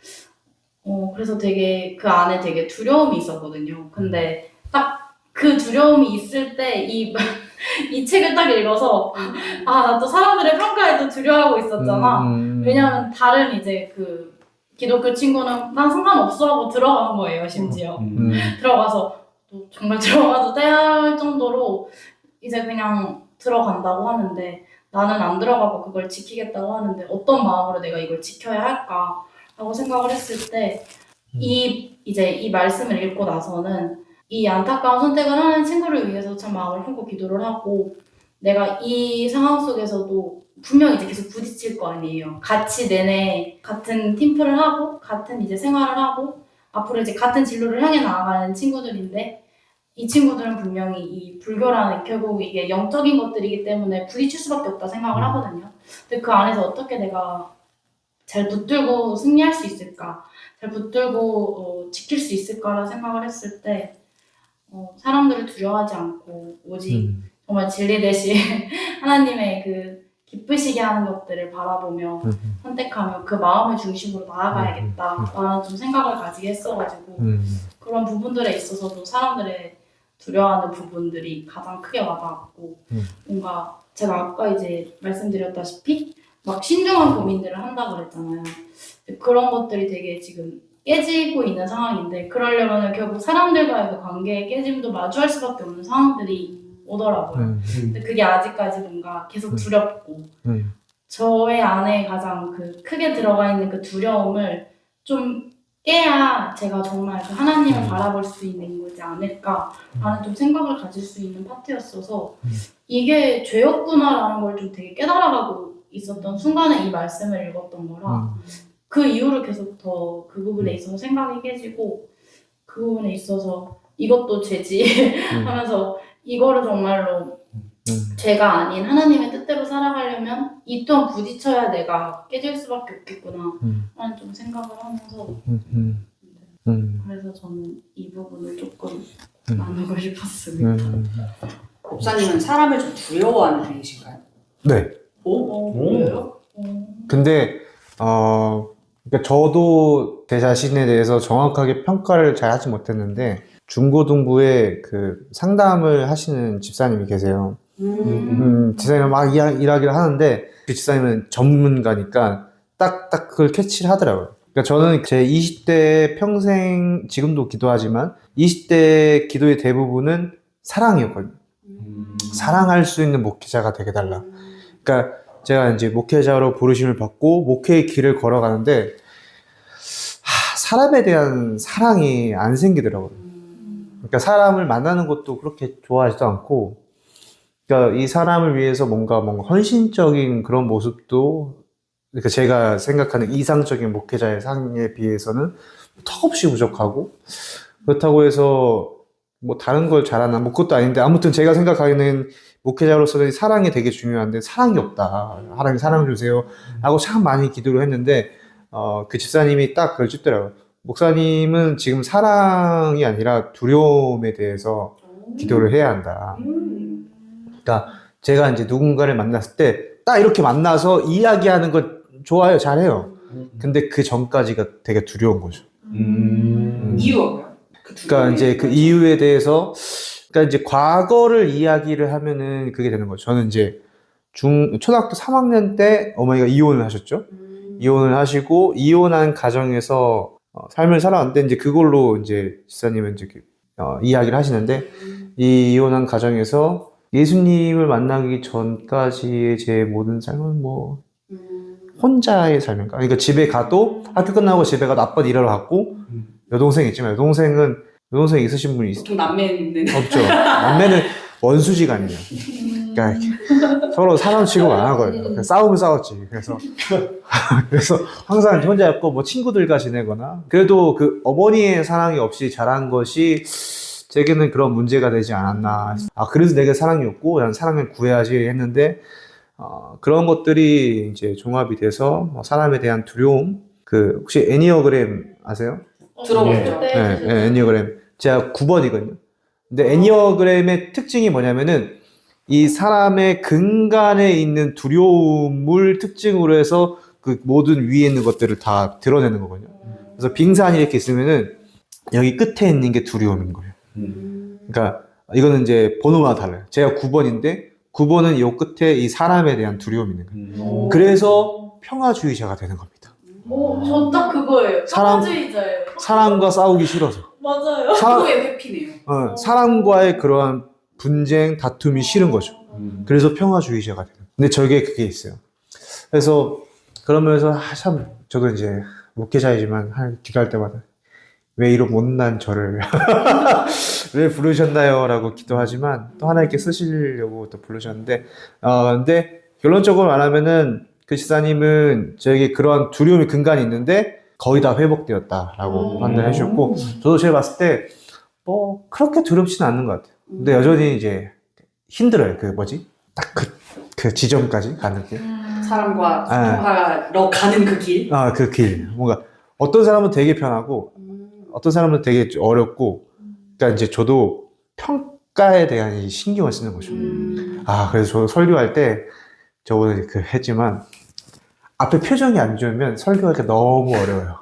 그래서 되게 그 안에 되게 두려움이 있었거든요. 근데 딱 그 두려움이 있을 때 이 책을 딱 읽어서 나 또 사람들의 평가에 또 두려워하고 있었잖아. 왜냐면 다른 이제 그 기독교 친구는 난 상관없어 하고 들어간 거예요. 심지어 들어가서 또 정말 들어가도 될 정도로 이제 그냥 들어간다고 하는데 나는 안 들어가고 그걸 지키겠다고 하는데 어떤 마음으로 내가 이걸 지켜야 할까 라고 생각을 했을 때 이제 이 말씀을 읽고 나서는 이 안타까운 선택을 하는 친구를 위해서 참 마음을 품고 기도를 하고, 내가 이 상황 속에서도 분명히 이제 계속 부딪힐 거 아니에요. 같이 내내 같은 팀플을 하고 같은 이제 생활을 하고 앞으로 이제 같은 진로를 향해 나아가는 친구들인데, 이 친구들은 분명히 이 불교라는 결국 이게 영적인 것들이기 때문에 부딪힐 수밖에 없다 생각을 하거든요. 근데 그 안에서 어떻게 내가 잘 붙들고 승리할 수 있을까, 잘 붙들고 지킬 수 있을까라 생각을 했을 때 사람들을 두려워하지 않고 오직 정말 진리 대신 하나님의 그 기쁘시게 하는 것들을 바라보며 선택하며 그 마음을 중심으로 나아가야겠다라는 좀 생각을 가지게 했어가지고 그런 부분들에 있어서도 사람들의 두려워하는 부분들이 가장 크게 와닿았고, 뭔가 제가 아까 이제 말씀드렸다시피 막 신중한 고민들을 한다고 그랬잖아요. 그런 것들이 되게 지금 깨지고 있는 상황인데, 그러려면 결국 사람들과의 그 관계의 깨짐도 마주할 수밖에 없는 상황들이 오더라고요. 근데 그게 아직까지 뭔가 계속 두렵고, 저의 안에 가장 그 크게 들어가 있는 그 두려움을 좀 깨야 제가 정말 그 하나님을 바라볼 수 있는 거지 않을까라는 좀 생각을 가질 수 있는 파트였어서, 이게 죄였구나라는 걸 좀 되게 깨달아가고 있었던 순간에 이 말씀을 읽었던 거라, 그 이후로 계속 더 그 부분에 있어서 생각이 깨지고, 그 부분에 있어서 이것도 죄지 하면서 이거를 정말로 죄가 아닌 하나님의 뜻대로 살아가려면 이 또한 부딪혀야 내가 깨질 수밖에 없겠구나 라는 좀 생각을 하면서 그래서 저는 이 부분을 조금 나누고 싶었습니다. 목사님은 사람을 좀 두려워하는 편이신가요? 네. 왜요? 근데 그러니까 저도 제 자신에 대해서 정확하게 평가를 잘 하지 못했는데, 중고등부에 그 상담을 하시는 집사님이 계세요. 집사님은 막 이야기를 하는데, 그 집사님은 전문가니까 딱딱 그걸 캐치를 하더라고요. 그러니까 저는 제 20대 평생, 지금도 기도하지만 20대 기도의 대부분은 사랑이었거든요. 사랑할 수 있는 목회자가 되게 달라. 그러니까 제가 이제 목회자로 부르심을 받고 목회의 길을 걸어가는데 사람에 대한 사랑이 안 생기더라고요. 그러니까 사람을 만나는 것도 그렇게 좋아하지도 않고, 그러니까 이 사람을 위해서 뭔가 헌신적인 그런 모습도, 그러니까 제가 생각하는 이상적인 목회자의 상에 비해서는 턱없이 부족하고, 그렇다고 해서 뭐 다른 걸 잘하나 뭐 그것도 아닌데, 아무튼 제가 생각하기에는 목회자로서는 사랑이 되게 중요한데 사랑이 없다. 하나님 사랑 주세요 하고 참 많이 기도를 했는데, 그 집사님이 딱 그걸 찝더라고요. 목사님은 지금 사랑이 아니라 두려움에 대해서 기도를 해야 한다. 그러니까 제가 이제 누군가를 만났을 때 딱 이렇게 만나서 이야기하는 거 좋아요, 잘해요. 근데 그 전까지가 되게 두려운 거죠. 이유가 뭐예요? 그러니까 이제 그 이유에 대해서, 그러니까 이제 과거를 이야기를 하면은 그게 되는 거죠. 저는 이제 초등학교 3학년 때 어머니가 이혼을 하셨죠. 이혼을 하시고 이혼한 가정에서 삶을 살아왔는데, 이제 그걸로 이제 집사님은 이제 이야기를 하시는데, 이 이혼한 가정에서 예수님을 만나기 전까지의 제 모든 삶은 뭐 혼자의 삶인가. 그러니까 집에 가도, 학교 끝나고 집에 가도 아빠는 일하러 갔고, 여동생이 있지만 여동생 있으신 분이 보통 남매는 없죠. 남매는 원수지간이에요. 그러니까 서로 사람 취급 안 하거든요. 그냥 싸우면 싸웠지. 그래서 항상 혼자였고, 뭐 친구들과 지내거나, 그래도 그 어머니의 사랑이 없이 자란 것이 제게는 그런 문제가 되지 않았나. 그래서 내게 사랑이 없고 난 사랑을 구해야지 했는데, 그런 것들이 이제 종합이 돼서 사람에 대한 두려움. 그 혹시 애니어그램 아세요? 들어보죠. 네, 애니어그램. 제가 9번이거든요. 근데 애니어그램의 특징이 뭐냐면은, 이 사람의 근간에 있는 두려움을 특징으로 해서 그 모든 위에 있는 것들을 다 드러내는 거거든요. 그래서 빙산이 이렇게 있으면은 여기 끝에 있는 게 두려움인 거예요. 그러니까 이거는 이제 번호가 달라요. 제가 9번인데 9번은 이 끝에 이 사람에 대한 두려움이 있는 거예요. 그래서 평화주의자가 되는 겁니다. 저 딱 그거예요. 평화주의자예요. 사람과 싸우기 싫어서. 맞아요. 그거의 회피네요. 사람과의 그러한 분쟁, 다툼이 싫은 거죠. 그래서 평화주의자가 되는. 근데 저게 그게 있어요. 그래서 그러면서 참 저도 이제 목회자이지만 기도할 때마다 왜 이런 못난 저를 왜 부르셨나요? 라고 기도하지만 또 하나님께 쓰시려고 또 부르셨는데 근데 결론적으로 말하면은 그 지사님은 저에게 그런 두려움의 근간이 있는데 거의 다 회복되었다라고 판단해 주셨고 저도 제가 봤을 때 뭐 그렇게 두렵지는 않는 것 같아요. 근데 여전히 이제 힘들어요. 그 뭐지? 딱 그 지점까지 가는 게. 사람과 소통하러 가는 그 길. 그 길. 뭔가 어떤 사람은 되게 편하고 어떤 사람은 되게 어렵고 그러니까 이제 저도 평가에 대한 이 신경을 쓰는 거죠. 그래서 저도 설교할 때 저번에 그 했지만 앞에 표정이 안 좋으면 설교하기가 너무 어려워요.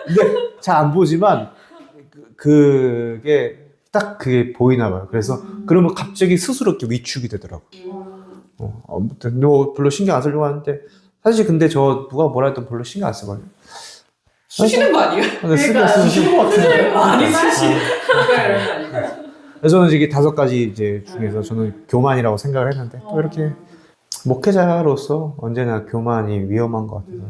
근데 잘 안 보지만 그게 딱 그게 보이나 봐요. 그래서 그러면 갑자기 스스로 이렇게 위축이 되더라고. 아무튼 너 별로 신경 안 쓰려고 하는데 사실 근데 저 누가 뭐라 해도 별로 신경 안 쓰거든요. 쓰시는 거 아니에요? 근데 쓰시는 것 같은데. 많이 쓰시. 이런 거 아니에요? 그래서 저는 이게 5가지 이제 중에서 저는 교만이라고 생각을 했는데 또 이렇게 목회자로서 언제나 교만이 위험한 것 같아서.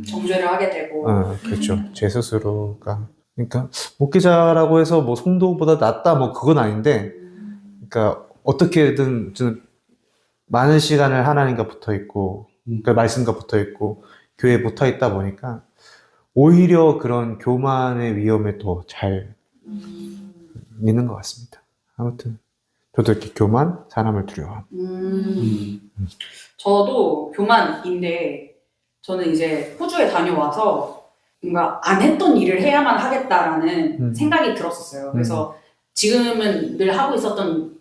정죄를 하게 되고. 그렇죠. 제 스스로가. 그러니까 목회자라고 해서 뭐 성도보다 낫다 뭐 그건 아닌데, 그러니까 어떻게든 저는 많은 시간을 하나님과 붙어 있고, 그 말씀과 붙어 있고, 교회에 붙어 있다 보니까 오히려 그런 교만의 위험에 더 잘 있는 것 같습니다. 아무튼 저도 이렇게 교만, 사람을 두려워함. 저도 교만인데 저는 이제 호주에 다녀와서 뭔가 안 했던 일을 해야만 하겠다라는 생각이 들었었어요. 그래서 지금은 늘 하고 있었던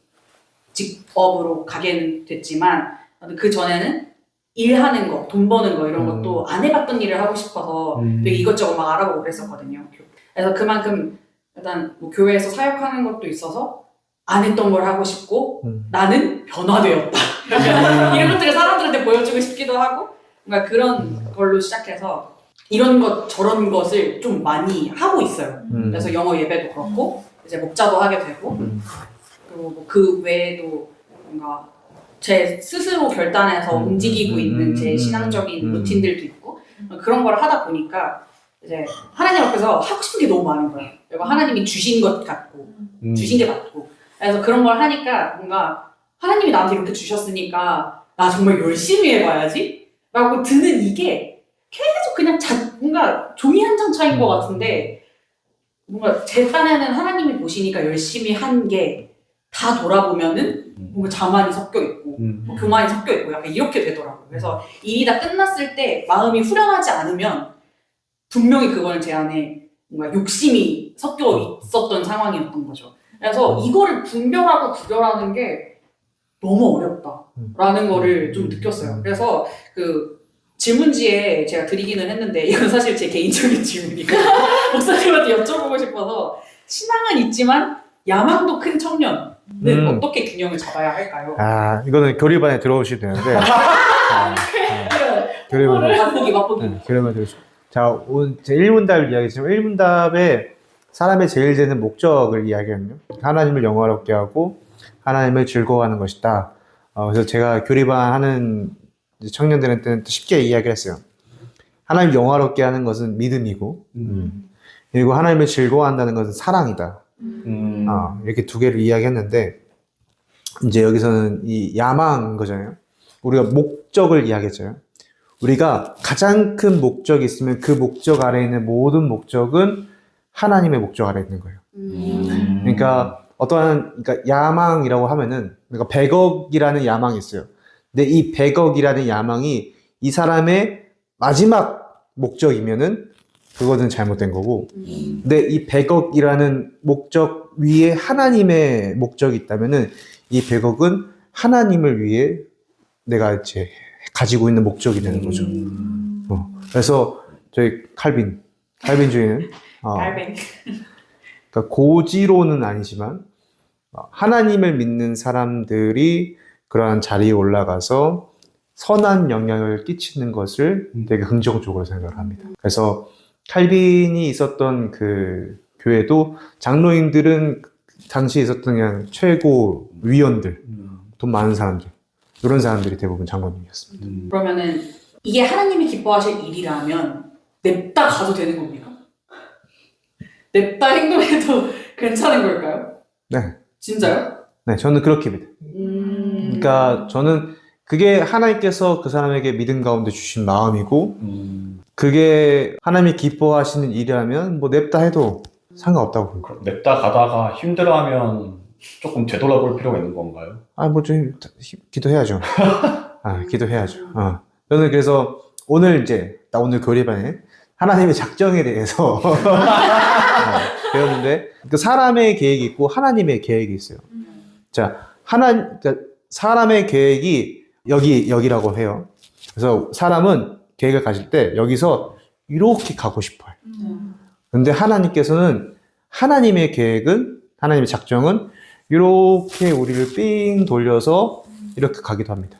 직업으로 가게 됐지만 그 전에는 일하는 거, 돈 버는 거 이런 것도 안 해봤던 일을 하고 싶어서 되게 이것저것 막 알아보고 그랬었거든요. 그래서 그만큼 일단 뭐 교회에서 사역하는 것도 있어서 안 했던 걸 하고 싶고 나는 변화되었다. 이런 것들을 사람들한테 보여주고 싶기도 하고 뭔가 그런 걸로 시작해서 이런 것 저런 것을 좀 많이 하고 있어요. 그래서 영어 예배도 그렇고 이제 목자도 하게 되고 그리고 뭐 그 외에도 뭔가 제 스스로 결단해서 움직이고 있는 제 신앙적인 루틴들도 있고 그런 걸 하다 보니까 이제 하나님 앞에서 하고 싶은 게 너무 많은 거예요. 그리고 하나님이 주신 것 같고 주신 게 맞고 그래서 그런 걸 하니까 뭔가 하나님이 나한테 이렇게 주셨으니까 나 정말 열심히 해봐야지 라고 드는 이게 계속 그냥 뭔가 종이 한 장 차이인 것 같은데 뭔가 제 딴에는 하나님이 보시니까 열심히 한 게 다 돌아보면은 뭔가 자만이 섞여 있고 뭐 교만이 섞여 있고 약간 이렇게 되더라고요. 그래서 일이 다 끝났을 때 마음이 후련하지 않으면 분명히 그거는 제 안에 뭔가 욕심이 섞여 있었던 상황이었던 거죠. 그래서 이거를 분별하고 구별하는 게 너무 어렵다라는 거를 좀 느꼈어요. 그래서 그 질문지에 제가 드리기는 했는데 이건 사실 제 개인적인 질문이고 목사님한테 여쭤보고 싶어서 신앙은 있지만 야망도 큰 청년은 어떻게 균형을 잡아야 할까요? 이거는 교리반에 들어오시면 되는데. 교리반에. 맛보기. 교리반에 들어오시면. 자, 오늘 제 1문답을 이야기했지만 1문답에 사람의 제일 되는 목적을 이야기하거든요. 하나님을 영화롭게 하고 하나님을 즐거워하는 것이다. 그래서 제가 교리반 하는 청년들한테는 쉽게 이야기를 했어요. 하나님을 영화롭게 하는 것은 믿음이고 그리고 하나님을 즐거워한다는 것은 사랑이다. 이렇게 2개를 이야기했는데 이제 여기서는 이 야망인 거잖아요. 우리가 목적을 이야기했잖아요. 우리가 가장 큰 목적이 있으면 그 목적 아래에 있는 모든 목적은 하나님의 목적 아래에 있는 거예요. 그러니까 그러니까 야망이라고 하면은 그러니까 100억이라는 야망이 있어요. 근데 이 100억이라는 야망이 이 사람의 마지막 목적이면은 그거는 잘못된 거고, 근데 이 100억이라는 목적 위에 하나님의 목적이 있다면은 이 100억은 하나님을 위해 내가 이제 가지고 있는 목적이 되는 거죠. 그래서 저희 칼빈주의는 그러니까 고지로는 아니지만 하나님을 믿는 사람들이 그러한 자리에 올라가서 선한 영향을 끼치는 것을 되게 긍정적으로 생각을 합니다. 그래서 칼빈이 있었던 그 교회도 장로님들은 당시에 있었던 그냥 최고 위원들, 돈 많은 사람들, 이런 사람들이 대부분 장로님이었습니다. 그러면은 이게 하나님이 기뻐하실 일이라면 냅다 가도 되는 겁니까? 냅다 행동해도 괜찮은 걸까요? 네. 진짜요? 네, 저는 그렇게 믿어요. 그러니까 저는 그게 하나님께서 그 사람에게 믿음 가운데 주신 마음이고 그게 하나님이 기뻐하시는 일이라면 뭐 냅다 해도 상관없다고 봅니다. 그럼 냅다 가다가 힘들어하면 조금 되돌아볼 필요가 있는 건가요? 뭐 좀 기도해야죠. 기도해야죠. 저는 그래서 오늘 나 오늘 교리반에 하나님의 작정에 대해서 배웠는데 그 사람의 계획이 있고 하나님의 계획이 있어요. 자, 그러니까 사람의 계획이 여기라고 해요. 그래서 사람은 계획을 가질 때 여기서 이렇게 가고 싶어요. 근데 하나님께서는 하나님의 계획은, 하나님의 작정은 이렇게 우리를 삥 돌려서 이렇게 가기도 합니다.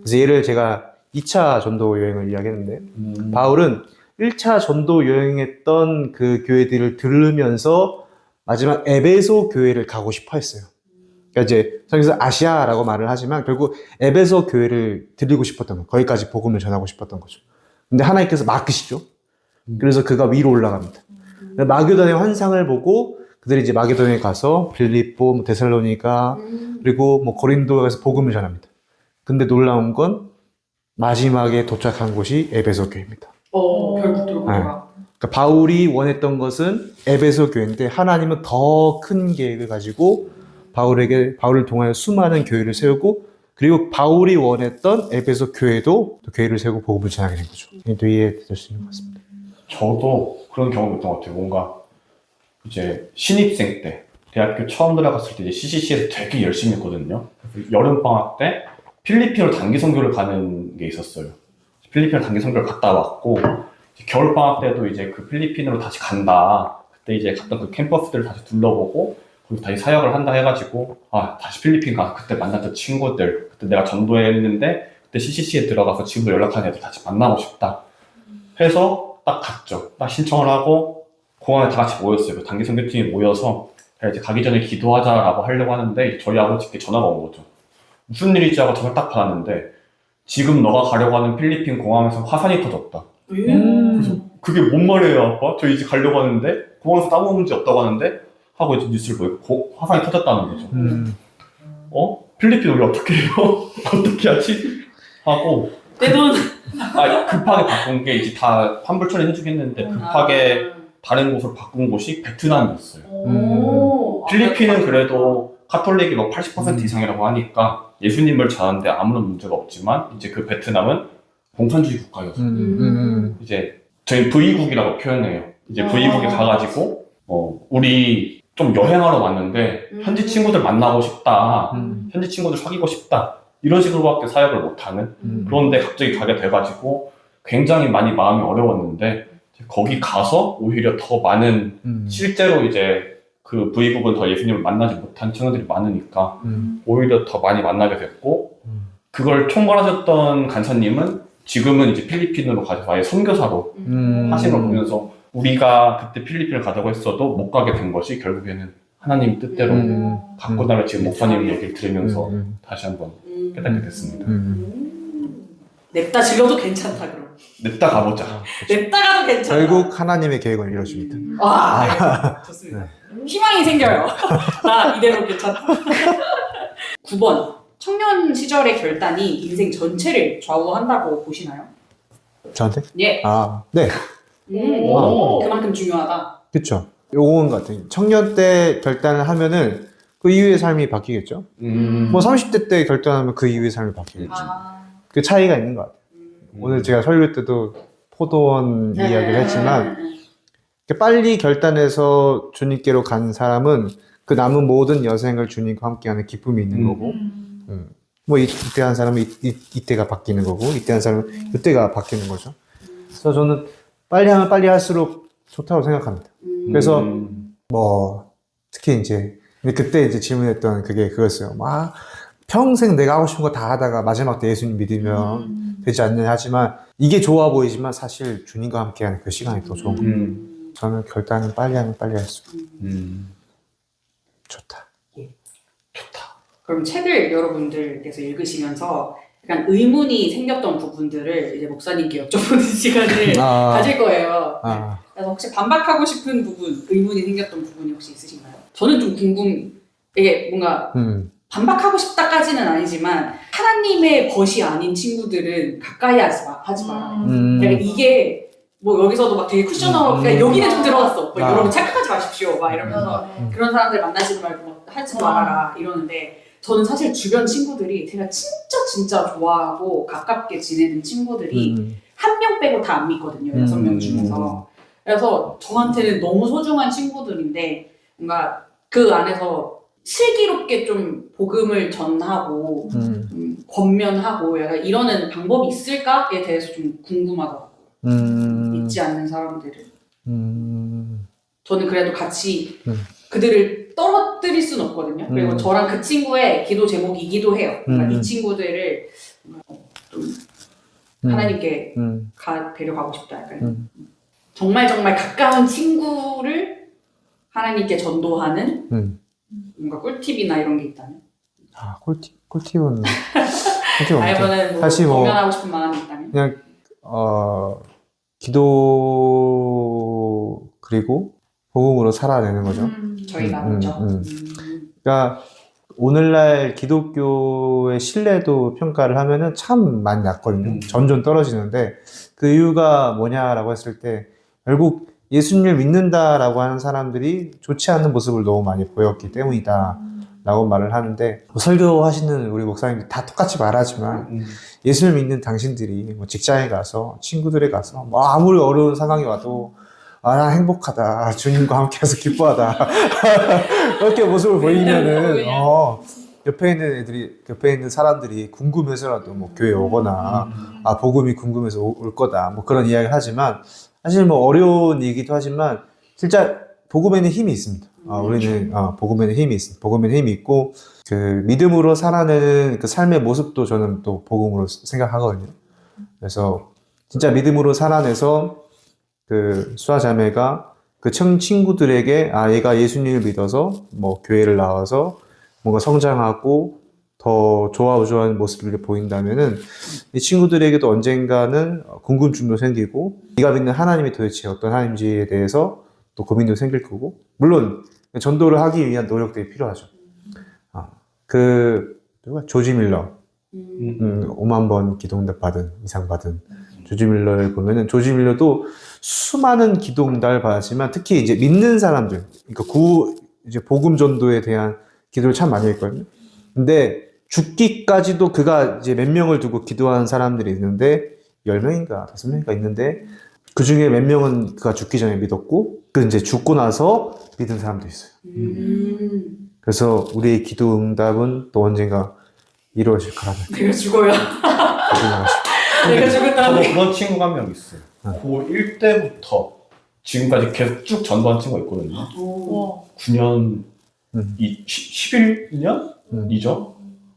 그래서 얘를 제가 2차 전도 여행을 이야기했는데 바울은 1차 전도 여행했던 그 교회들을 들으면서 마지막 에베소 교회를 가고 싶어 했어요. 그러니까 이제 성경에서 아시아라고 말을 하지만 결국 에베소 교회를 드리고 싶었던 거예요. 거기까지 복음을 전하고 싶었던 거죠. 근데 하나님께서 막으시죠. 그래서 그가 위로 올라갑니다. 마게도냐의 환상을 보고 그들이 이제 마게도냐에 가서 빌립보, 데살로니가 그리고 고린도에 가서 복음을 전합니다. 근데 놀라운 건 마지막에 도착한 곳이 에베소 교회입니다. 결국 돌고 돌아. 그러니까 바울이 원했던 것은 에베소 교회인데 하나님은 더 큰 계획을 가지고 바울을 통하여 수많은 교회를 세우고 그리고 바울이 원했던 에베소 교회도 또 교회를 세우고 복음을 전하게 된 거죠. 또 이해될 수 있는 것 같습니다. 저도 그런 경험이 있던 것 같아요. 뭔가 이제 신입생 때 대학교 처음 들어갔을 때 이제 CCC에서 되게 열심히 했거든요. 그래서 여름방학 때 필리핀으로 단기 선교를 가는 게 있었어요. 필리핀으로 단기 선교를 갔다 왔고 겨울방학 때도 이제 그 필리핀으로 다시 간다. 그때 이제 갔던 그 캠퍼스들을 다시 둘러보고 거기서 다시 사역을 한다 해가지고 다시 필리핀 가서 그때 만났던 친구들 그때 내가 전도했는데 그때 CCC에 들어가서 지금도 연락하는 애들 다시 만나고 싶다 해서 딱 갔죠. 딱 신청을 하고 공항에 다 같이 모였어요. 그 단기 선교팀이 모여서 이제 가기 전에 기도하자라고 하려고 하는데 저희 아버지께 전화가 온 거죠. 무슨 일이지 하고 전화를 딱 받았는데 지금 너가 가려고 하는 필리핀 공항에서 화산이 터졌다. 그래서 그게 뭔 말이에요, 아빠? 저 이제 가려고 하는데 공항에서 아무 문제 없다고 하는데 하고 이제 뉴스를 보고 화산이 터졌다는 거죠. 필리핀 우리 어떻게 해요? 어떻게 하지? 하고 내 돈. 급하게 바꾼 게 이제 다 환불 처리해주겠는데 급하게 다른 곳으로 바꾼 곳이 베트남이었어요. 필리핀은 그래도 카톨릭이 80% 이상이라고 하니까 예수님을 전하는데 아무런 문제가 없지만 이제 그 베트남은 공산주의 국가였어요. 이제 저희 V국이라고 표현해요. 이제 V국에 가가지고 우리 좀 여행하러 왔는데 현지 친구들 만나고 싶다. 현지 친구들 사귀고 싶다. 이런 식으로밖에 사역을 못하는 그런데 갑자기 가게 돼가지고 굉장히 많이 마음이 어려웠는데 거기 가서 오히려 더 많은 실제로 이제 그 V국은 더 예수님을 만나지 못한 친구들이 많으니까 오히려 더 많이 만나게 됐고 그걸 총괄하셨던 간사님은 지금은 이제 필리핀으로 가서 아예 선교사로 하시는 걸 보면서 우리가 그때 필리핀을 가자고 했어도 못 가게 된 것이 결국에는 하나님 뜻대로 바꾸다가 지금 목사님 얘기를 들으면서 다시 한번 깨닫게 됐습니다. 냅다 질러도 괜찮다 그럼. 냅다 가보자. 냅다 가도 괜찮다. 결국 하나님의 계획을 이루어줍니다. 와, 좋습니다. 희망이 생겨요. 나 이대로 괜찮다. 9번. 청년 시절의 결단이 인생 전체를 좌우한다고 보시나요? 저한테? 예. 네. 그만큼 중요하다. 그쵸. 요건 같아요. 청년 때 결단을 하면은 그 이후의 삶이 바뀌겠죠. 30대 때 결단하면 그 이후의 삶이 바뀌겠죠. 그 차이가 있는 것 같아요. 오늘 제가 설교 때도 포도원 이야기를 했지만 빨리 결단해서 주님께로 간 사람은 그 남은 모든 여생을 주님과 함께하는 기쁨이 있는 거고 이때 한 사람은 이때가 바뀌는 거고 이때 한 사람은 이때가 바뀌는 거죠. 그래서 저는 빨리 하면 빨리 할수록 좋다고 생각합니다. 그래서 특히 이제 그때 이제 질문했던 그게 그거였어요. 평생 내가 하고 싶은 거 다 하다가 마지막 때 예수님 믿으면 되지 않느냐 하지만 이게 좋아 보이지만 사실 주님과 함께하는 그 시간이 더 좋은 거예요. 저는 결단은 빨리 하면 빨리 할수록 좋다. 좋다. 그럼 책을 여러분들께서 읽으시면서 약간 의문이 생겼던 부분들을 이제 목사님께 여쭤보는 시간을 가질 거예요. 그래서 혹시 반박하고 싶은 부분, 의문이 생겼던 부분이 혹시 있으신가요? 저는 좀 이게 뭔가 반박하고 싶다까지는 아니지만 하나님의 벗이 아닌 친구들은 가까이 하지 마라. 그러니까 이게 뭐 여기서도 막 되게 쿠션하고 그러니까 여기는 좀 들어갔어. 막 여러분 착각하지 마십시오. 막 이러면서 그런 사람들 만나지 말고 막 하지 말아라 이러는데 저는 사실 주변 친구들이 제가 진짜 좋아하고 가깝게 지내는 친구들이 한 명 빼고 다 안 믿거든요. 6명 중에서. 그래서 저한테는 너무 소중한 친구들인데 뭔가 그 안에서 슬기롭게 좀 복음을 전하고 권면하고 약간 이러는 방법이 있을까에 대해서 좀 궁금하더라고요. 믿지 않는 사람들을. 저는 그래도 같이 그들을 떨어뜨릴 수는 없거든요. 그리고 저랑 그 친구의 기도 제목이기도 해요. 그러니까 이 친구들을 좀 하나님께 데려가고 싶다. 약간 정말 가까운 친구를 하나님께 전도하는 뭔가 꿀팁이나 이런 게 있다면? 꿀팁은 아니면은 사실 뭐 공연하고 싶은 마음이 있다면? 그냥 기도 그리고 복음으로 살아내는 거죠. 저희가 그렇죠. 그러니까 오늘날 기독교의 신뢰도 평가를 하면은 참 많이 낮거든요. 점점 떨어지는데 그 이유가 뭐냐라고 했을 때 결국 예수님을 믿는다라고 하는 사람들이 좋지 않은 모습을 너무 많이 보였기 때문이다 라고 말을 하는데 뭐 설교하시는 우리 목사님들 다 똑같이 말하지만 예수를 믿는 당신들이 뭐 직장에 가서 친구들에 가서 뭐 아무리 어려운 상황이 와도 나 행복하다. 주님과 함께해서 기뻐하다. 그렇게 모습을 보이면은 옆에 있는 사람들이 궁금해서라도 뭐 교회 오거나 복음이 궁금해서 올 거다. 뭐 그런 이야기를 하지만 사실 뭐 어려운 얘기도 하지만 진짜 복음에는 힘이 있습니다. 우리는 복음에는 힘이 있습니다. 복음에는 힘이 있고 그 믿음으로 살아내는 그 삶의 모습도 저는 또 복음으로 생각하거든요. 그래서 진짜 믿음으로 살아내서 그 수아자매가 그 친구들에게 얘가 예수님을 믿어서 뭐 교회를 나와서 뭔가 성장하고 더 좋아하는 모습을 보인다면은 이 친구들에게도 언젠가는 궁금증도 생기고 네가 믿는 하나님이 도대체 어떤 하나님인지에 대해서 또 고민도 생길 거고 물론 전도를 하기 위한 노력들이 필요하죠. 조지 밀러 5만 번 기도응답 이상 받은 조지 밀러를 보면은 조지 밀러도 수많은 기도응답을 받았지만 특히 이제 믿는 사람들, 그러니까 이제 복음 전도에 대한 기도를 참 많이 했거든요. 근데 죽기까지도 그가 이제 몇 명을 두고 기도하는 사람들이 있는데 10명인가 5명인가 있는데 그 중에 몇 명은 그가 죽기 전에 믿었고 그 이제 죽고 나서 믿은 사람도 있어요. 그래서 우리의 기도응답은 또 언젠가 이루어질 거라는. 내가 죽어야. 내가 죽은 다음에. 저도 그런 친구가 한 명 있어요. 고1 때부터 지금까지 계속 쭉 전도한 친구가 있거든요. 9년, 11년이죠.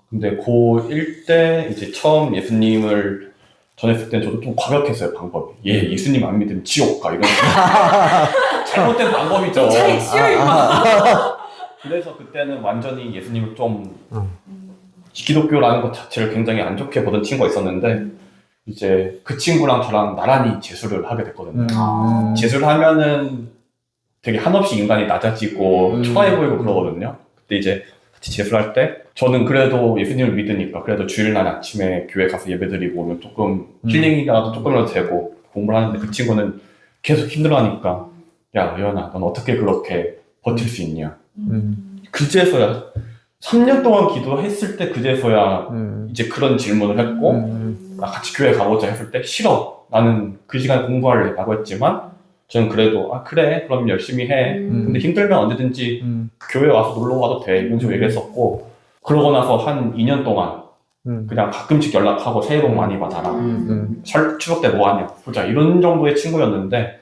근데 고1 때 이제 처음 예수님을 전했을 때 저도 좀 과격했어요, 방법이. 예수님 안 믿으면 지옥 가, 이런. 잘못된 방법이죠. 차라리 치워요. 그래서 그때는 완전히 예수님을 좀 기독교라는 것 자체를 굉장히 안 좋게 보던 친구가 있었는데 이제 그 친구랑 저랑 나란히 재수를 하게 됐거든요. 재수를 하면은 되게 한없이 인간이 낮아지고 초라해 보이고 그러거든요. 그때 이제 같이 재수를 할 때 저는 그래도 예수님을 믿으니까 그래도 주일날 아침에 교회 가서 예배드리고 오면 조금 힐링이라도 조금이라도 되고 공부를 하는데 그 친구는 계속 힘들어하니까 야 의연아 넌 어떻게 그렇게 버틸 수 있냐. 그제서야 3년 동안 기도했을 때 그제서야 이제 그런 질문을 했고 나 같이 교회 가보자 했을 때 싫어 나는 그 시간에 공부할래 라고 했지만 저는 그래도 그래 그럼 열심히 해 근데 힘들면 언제든지 교회 와서 놀러 가도 돼 이런 식으로 얘기했었고 그러고 나서 한 2년 동안 그냥 가끔씩 연락하고 새해 복 많이 받아라 추석 때 뭐 하냐 보자 이런 정도의 친구였는데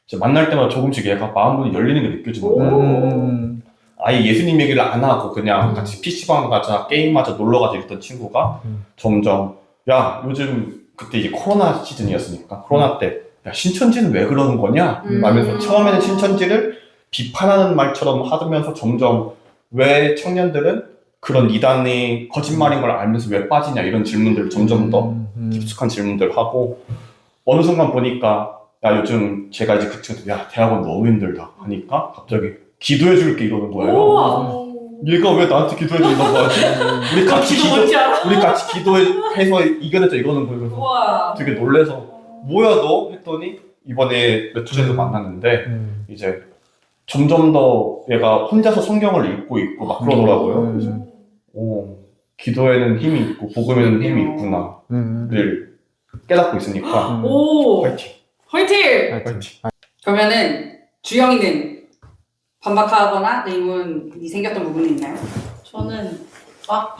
이제 만날 때마다 조금씩 얘가 마음문이 열리는 게 느껴지는 거예요. 아예 예수님 얘기를 안 하고 그냥 같이 PC방 가자 게임하자 놀러가자 이랬던 친구가 점점 야 요즘 그때 이제 코로나 시즌이었으니까 코로나 때 야 신천지는 왜 그러는 거냐 하면서 처음에는 신천지를 비판하는 말처럼 하면서 점점 왜 청년들은 그런 이단이 거짓말인 걸 알면서 왜 빠지냐 이런 질문들을 점점 더 깊숙한 질문들 하고 어느 순간 보니까 야 요즘 제가 이제 그 친구들 야 대학원 너무 힘들다 하니까 갑자기 기도해 줄게 이러는 거예요. 우와. 얘가 왜 나한테 기도해 준다고 하지? 우리 같이 기도 뭔지 알아? 우리 같이 기도해서 이겨냈자 이러는 거예요. 그래서 우와. 되게 놀래서 뭐야 너? 했더니 이번에 몇 주 전에 만났는데 이제 점점 더 얘가 혼자서 성경을 읽고 있고 막 그러더라고요. 그래서 기도에는 힘이 있고 복음에는 힘이 있구나를 깨닫고 있으니까 오. 화이팅! 화이팅! 화이팅! 그러면은 주영이는 반박하거나 의문이 생겼던 부분이 있나요? 저는 막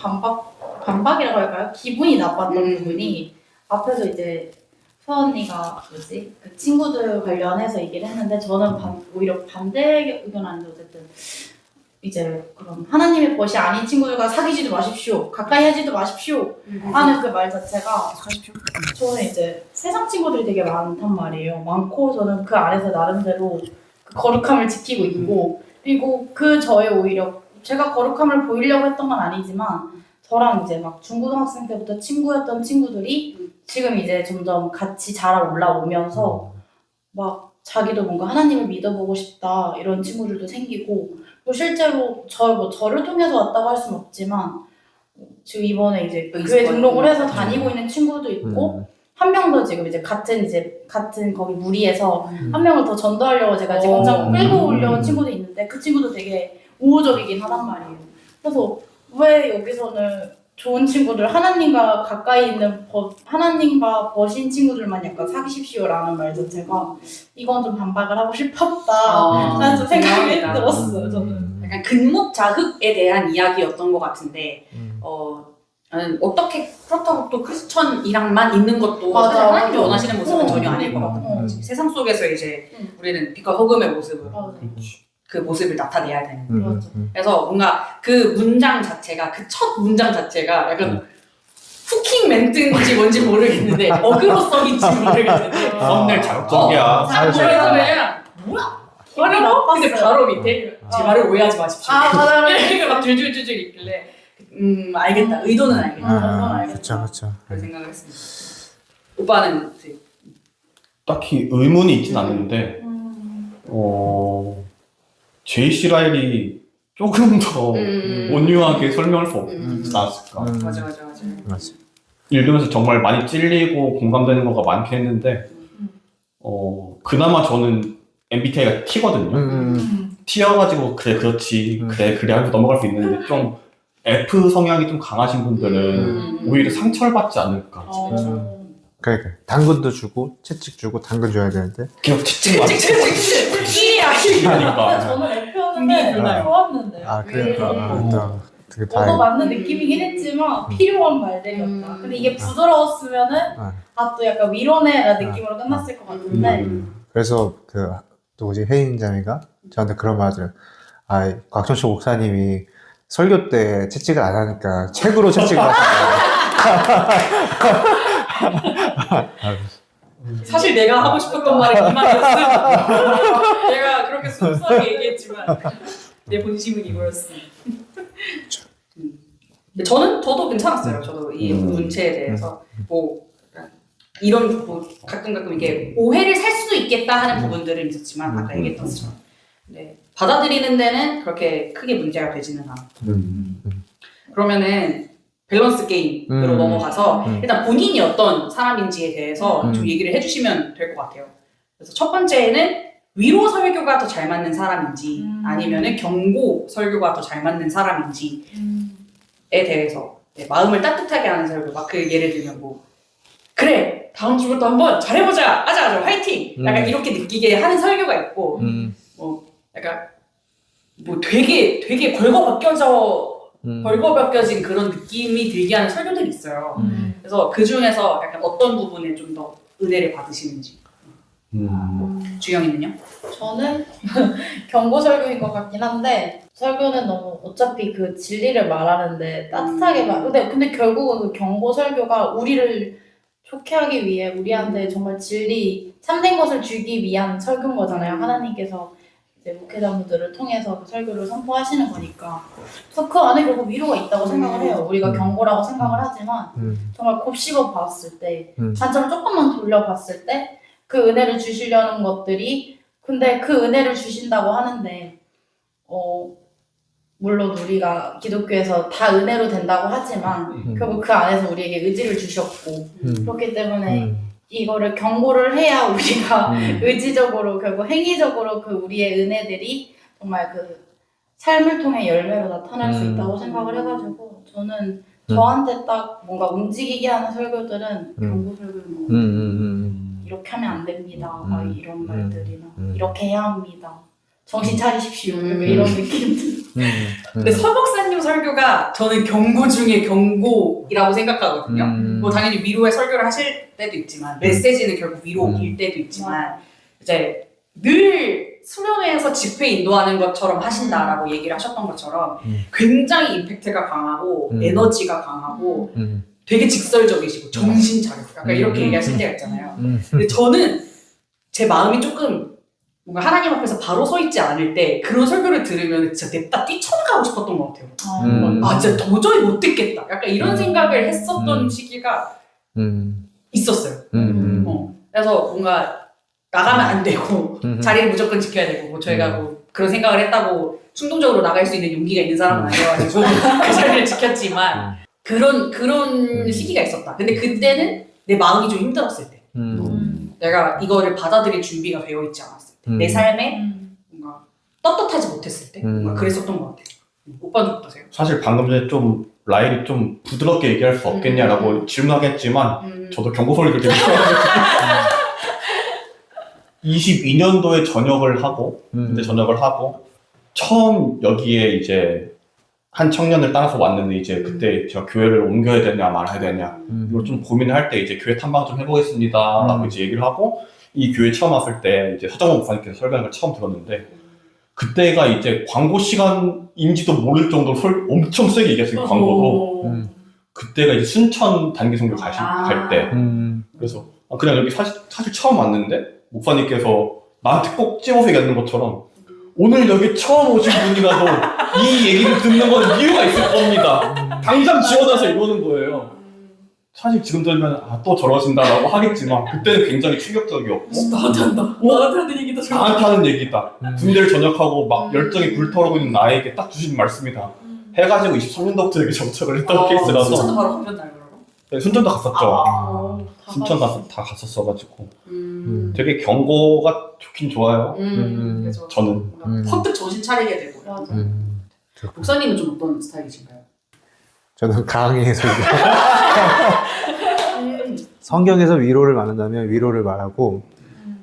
반박이라고 할까요? 기분이 나빴던 부분이 앞에서 이제 서언니가 뭐지? 그 친구들 관련해서 얘기를 했는데 저는 오히려 반대 의견 아닌데 어쨌든 이제 그럼 하나님의 것이 아닌 친구들과 사귀지도 마십시오. 가까이 하지도 마십시오. 하는 그 말 자체가 저는 이제 세상 친구들이 되게 많단 말이에요. 많고 저는 그 안에서 나름대로 그 거룩함을 지키고 있고 그리고 그 저의 오히려 제가 거룩함을 보이려고 했던 건 아니지만 저랑 이제 막 중고등학생 때부터 친구였던 친구들이 지금 이제 점점 같이 자라 올라오면서 막 자기도 뭔가 하나님을 믿어보고 싶다 이런 친구들도 생기고 뭐 실제로 저를 통해서 왔다고 할 수는 없지만 지금 이번에 이제 교회 등록을 해서 다니고 있는 친구도 있고 한 명 더 지금 이제 같은 거기 무리에서 한 명을 더 전도하려고 제가 지금 엄청 끌고 오려는 친구도 있는데 그 친구도 되게 우호적이긴 하단 말이에요. 그래서 왜 여기서는 좋은 친구들 하나님과 가까이 있는 하나님과 버신 친구들만 약간 사귀십시오라는 말 자체가 이건 좀 반박을 하고 싶었다 라는 좀 생각이 들었어요. 저는 약간 근목 자흑에 대한 이야기였던 것 같은데 나는 어떻게 그렇다고 또 크리스천이랑만 있는 것도 맞아. 사실 하나님이 원하시는 모습은 전혀 아닐 것 같아요. 음. 세상 속에서 이제 우리는 빛과 흑음의 모습을 그 모습을 나타내야 되는. 맞아. 그래서 뭔가 그 문장 자체가 그 첫 문장 자체가 약간 후킹 멘트인지 뭔지 모르겠는데 어그로성인지 모르겠는데 썸네일 자극적이야. 그래서 그냥 뭐야? 근데 바로 밑에 제 말을 오해하지 마십시오. 맞아요. 이렇게 막 줄줄줄줄 있길래 알겠다. 의도는 알겠다. 그렇죠. 그런 생각을 했습니다. 오빠는 어떻게? 딱히 의문이 있진 않는데 제이시 라일이 조금 더 온유하게 설명할 수 없지 않았을까. 맞아. 읽으면서 정말 많이 찔리고 공감되는 거가 많긴 했는데 그나마 저는 MBTI가 T거든요. T여가지고 그래 그렇지 그래 하면서 넘어갈 수 있는데 좀 F 성향이 좀 강하신 분들은 오히려 상처를 받지 않을까. 그러니까 당근도 주고 채찍 주고 당근 줘야 되는데 그냥 채찍 맞지. T야. 그러니까. 저는 F였는데 좋았는데 그래 되게 저도 맞는 느낌이긴 했지만 필요한 말들이었다. 근데 이게 부드러웠으면은 또 약간 위로네라는 느낌으로 끝났을 것 같은데 그래서 그 누구지 혜인자매가 저한테 그런 말을 곽천식 목사님이 설교 때 채찍을 안 하니까 책으로 채찍을 하시더라고요. 사실 내가 하고 싶었던 말이 이 말이었어. 내가 그렇게 순수하게 얘기했지만 내 본심은 이거였어. 저도 괜찮았어요. 저도 이 문체에 대해서 이런 가끔 이게 오해를 살 수도 있겠다 하는 부분들은 있었지만 아까 얘기했던 것처럼 받아들이는 데는 그렇게 크게 문제가 되지는 않았다. 그러면은 밸런스 게임으로 넘어가서 일단 본인이 어떤 사람인지에 대해서 좀 얘기를 해주시면 될 것 같아요. 그래서 첫 번째는 위로 설교가 더 잘 맞는 사람인지 아니면은 경고 설교가 더 잘 맞는 사람인지에 대해서 마음을 따뜻하게 하는 설교. 막 그 예를 들면 그래 다음 주부터 한번 잘해보자 하자 화이팅 약간 이렇게 느끼게 하는 설교가 있고 약간 되게 벌거벗겨진 그런 느낌이 들게 하는 설교들이 있어요. 그래서 그 중에서 약간 어떤 부분에 좀 더 은혜를 받으시는지. 주영이는요? 저는 경고 설교인 것 같긴 한데 설교는 너무 어차피 그 진리를 말하는데 따뜻하게 근데 결국은 그 경고 설교가 우리를 좋게 하기 위해 우리한테 정말 진리 참된 것을 주기 위한 설교인 거잖아요. 하나님께서 이제 목회자분들을 통해서 그 설교를 선포하시는 거니까 그래서 그 안에 결국 위로가 있다고 생각을 해요. 우리가 경고라고 생각을 하지만 정말 곱씹어 봤을 때 관점을 조금만 돌려봤을 때 그 은혜를 주시려는 것들이 근데 그 은혜를 주신다고 하는데 물론 우리가 기독교에서 다 은혜로 된다고 하지만 결국 그 안에서 우리에게 의지를 주셨고 그렇기 때문에 이거를 경고를 해야 우리가 의지적으로 결국 행위적으로 그 우리의 은혜들이 정말 그 삶을 통해 열매로 나타날 수 있다고 생각을 해가지고 저는 저한테 딱 뭔가 움직이게 하는 설교들은 경고 설교는 이렇게 하면 안 됩니다. 막 이런 말들이나 이렇게 해야 합니다. 정신 차리십시오. 이런 느낌들. 근데 서 목사님 설교가 저는 경고 중에 경고이라고 생각하거든요. 뭐 당연히 위로의 설교를 하실 때도 있지만 메시지는 결국 위로일 때도 있지만 이제 늘 수련회에서 집회 인도하는 것처럼 하신다라고 얘기를 하셨던 것처럼 굉장히 임팩트가 강하고 에너지가 강하고 되게 직설적이시고 정신 차리고 약간 이렇게 얘기하실 때가 있잖아요. 근데 저는 제 마음이 조금 뭔가 하나님 앞에서 바로 서 있지 않을 때 그런 설교를 들으면 진짜 냅다 뛰쳐나가고 싶었던 것 같아요. 아 진짜 도저히 못 듣겠다. 약간 이런 생각을 했었던 시기가 있었어요. 그래서 뭔가 나가면 안 되고 자리를 무조건 지켜야 되고 뭐 저희가 뭐 그런 생각을 했다고 충동적으로 나갈 수 있는 용기가 있는 사람은 아니어가지고 그 자리를 지켰지만 그런 시기가 있었다. 근데 그때는 내 마음이 좀 힘들었을 때 내가 이거를 받아들일 준비가 되어 있지 않았을 때 내 삶에 뭔가 떳떳하지 못했을 때 뭔가 그랬었던 것 같아요. 오빠는 어떠세요? 사실 방금 전에 좀 라일이 좀 부드럽게 얘기할 수 없겠냐라고 질문하겠지만 저도 경고소리를 되게 싫어하거든요. 22년도에 전역을 하고 그때 전역을 하고 처음 여기에 이제 한 청년을 따라서 왔는데 이제 그때 제가 교회를 옮겨야 되냐 말아야 되냐 이걸 좀 고민을 할 때 이제 교회 탐방 좀 해보겠습니다 라고 이제 얘기를 하고 이 교회 처음 왔을 때 이제 서정원 목사님께서 설교하는 걸 처음 들었는데 그때가 이제 광고 시간인지도 모를 정도로 엄청 세게 얘기했어요. 광고도 그때가 이제 순천 단기 선교 갈 때 그래서 그냥 여기 사실 처음 왔는데 목사님께서 나한테 꼭 찝어서 얘기하는 것처럼 오늘 여기 처음 오신 분이라도 이 얘기를 듣는 건 이유가 있을 겁니다. 당장 지원해서 이러는 거예요. 사실 지금 들으면 또 저러신다라고 하겠지만 그때는 굉장히 충격적이었고 나한테 한다. 나한테 하는 얘기다. 나한테 하는 얘기다. 군대를 전역하고 막 열정이 불타오르고 있는 나에게 딱 주신 말씀이다. 해가지고 23년도부터 이렇게 정착을 했던 케이스라서 순천도 바로 가셨나요 그러면? 네, 순천도 갔었죠. 순천 다 갔었어가지고 되게 경고가 좋긴 좋아요. 그래서 저는 퍼뜩 정신 차리게 되고. 맞아. 목사님은 좀 어떤 스타일이신가요? 저는 강의 설교. 성경에서 위로를 말한다면 위로를 말하고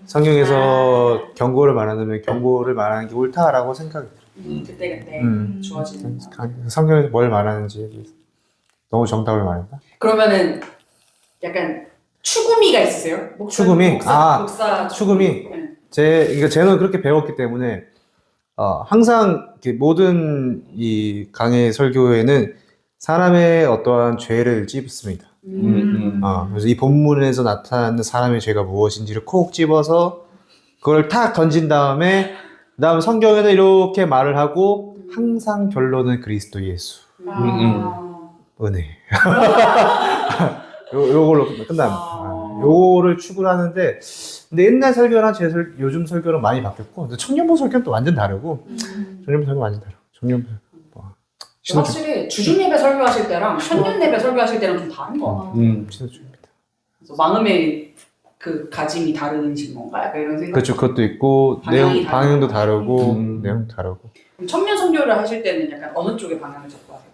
성경에서 경고를 말한다면 경고를 말하는 게 옳다라고 생각이 들어요. 그때 좋아지는. 성경에서 뭘 말하는지에 대해서 너무 정답을 말했나? 그러면은 약간 추구미가 있으세요? 추구미? 목사 추구미. 네. 그러니까 저는 그렇게 배웠기 때문에 항상 이렇게 모든 이 강의 설교에는 사람의 어떠한 죄를 찝습니다. 그래서 이 본문에서 나타나는 사람의 죄가 무엇인지를 콕 집어서 그걸 탁 던진 다음에 그다음 성경에서 이렇게 말을 하고 항상 결론은 그리스도 예수 은혜 요걸로 끝납니다. 요거를 추구를 하는데 근데 옛날 설교랑 요즘 설교는 많이 바뀌었고 근데 청년부 설교는 또 완전 다르고 청년부 설교 완전 다르고 청년부 확실히 주중 예배 설교하실 때랑 청년 예배 설교하실 때랑 좀 다른 것 같아요. 신호주입니다. 그래서 마음의 그 가짐이 다르신 건가? 약간 이런 생각. 그렇죠. 그것도 있고 방향도 다르고 내용도 다르고. 그럼 청년 선교를 하실 때는 약간 어느 쪽의 방향을 잡고 하세요?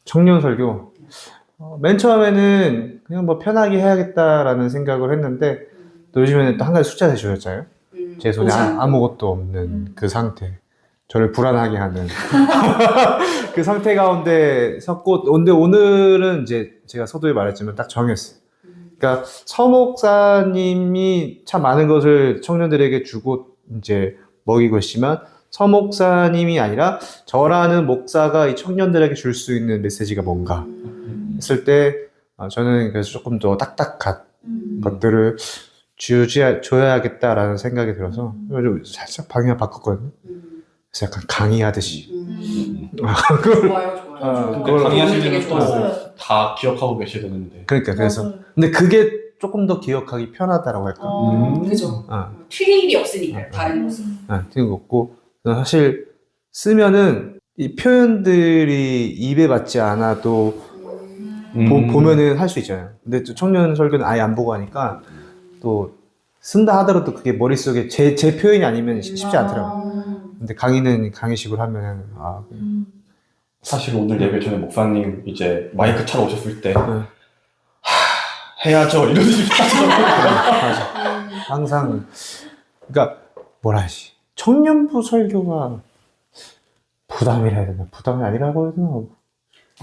청년 설교. 맨 처음에는 그냥 뭐 편하게 해야겠다라는 생각을 했는데 또 요즘에는 또 한 가지 숫자 대주셨잖아요. 제 손에 아무것도 없는 그 상태. 저를 불안하게 하는 그 상태 가운데 섰고 근데 오늘은 이제 제가 서두에 말했지만 딱 정했어요. 그러니까 서 목사님이 참 많은 것을 청년들에게 주고 이제 먹이고 있지만 서 목사님이 아니라 저라는 목사가 이 청년들에게 줄 수 있는 메시지가 뭔가 했을 때 저는 그래서 조금 더 딱딱한 것들을 줘야겠다라는 생각이 들어서 좀 살짝 방향을 바꿨거든요. 그래서 약간 강의하듯이. 좋아요, 좋아요. 어, 근데 강의하실 되게 때는 좋았어요. 또 다 기억하고 계셔야 되는데. 그러니까 그래서 맞아요. 근데 그게 조금 더 기억하기 편하다라고 할까. 그죠. 어. 튈 일이 없으니까요, 다른 곳은. 되는 거 없고 사실 쓰면은 이 표현들이 입에 맞지 않아도 보면은 할 수 있잖아요. 근데 또 청년 설교는 아예 안 보고 하니까 또 쓴다 하더라도 그게 머릿속에 제 표현이 아니면 쉽지 않더라고요. 근데 강의는 강의식으로 하면은 사실 오늘 예배 전에 목사님 이제 마이크 차로 오셨을 때 해야죠 이러시죠. 항상 그러니까 뭐라 하지 청년부 설교가 부담이라 해야 되나 부담이 아니라고 해야 되나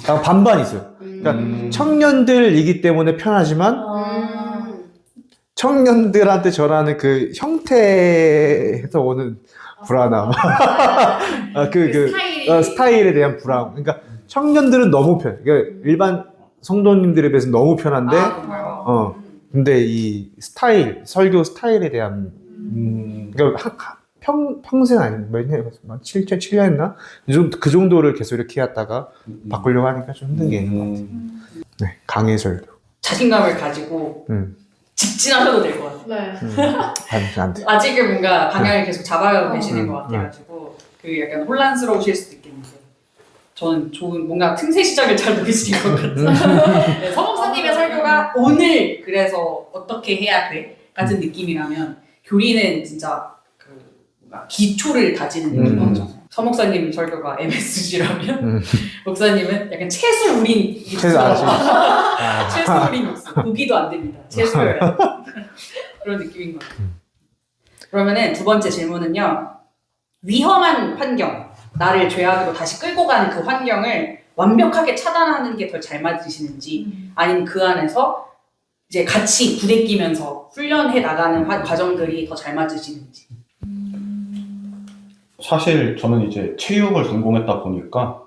약간 반반이 있어요. 그러니까 청년들이기 때문에 편하지만 청년들한테 전하는 그 형태에서 오는 불안함, 스타일에 대한 불안. 그러니까 청년들은 너무 그러니까 일반 성도님들에 비해서 너무 편한데, 근데 이 설교 스타일에 대한, 그러니까 평생 아니, 몇 년, 7년 했나? 그 정도를 계속 이렇게 해왔다가 바꾸려고 하니까 좀 힘든 게 있는 것 같아요. 네, 강의 설교. 자신감을 가지고 직진하셔도 될 것 같아요. 네. 안 돼. 아직은 뭔가 방향을 계속 잡아가고 계시는 것 같아가지고 그 약간 혼란스러우실 수도 있겠는데 저는 좋은 뭔가 틈새 시작을 잘 누리신 것 같아요. 네, 서목사님의 설교가 오늘 그래서 어떻게 해야 돼 같은 느낌이라면 교리는 진짜 그 뭔가 기초를 다지는 느낌이죠. 서목사님 설교가 MSG라면 목사님은 약간 채수 우린 채수 우린 육수 고기도 안 됩니다. 채수여야 그런 느낌인 것 같아요. 그러면은 두 번째 질문은요. 위험한 환경, 나를 죄악으로 다시 끌고 가는 그 환경을 완벽하게 차단하는 게 더 잘 맞으시는지 아니면 그 안에서 이제 같이 부대끼면서 훈련해 나가는 과정들이 더 잘 맞으시는지. 사실 저는 이제 체육을 전공했다 보니까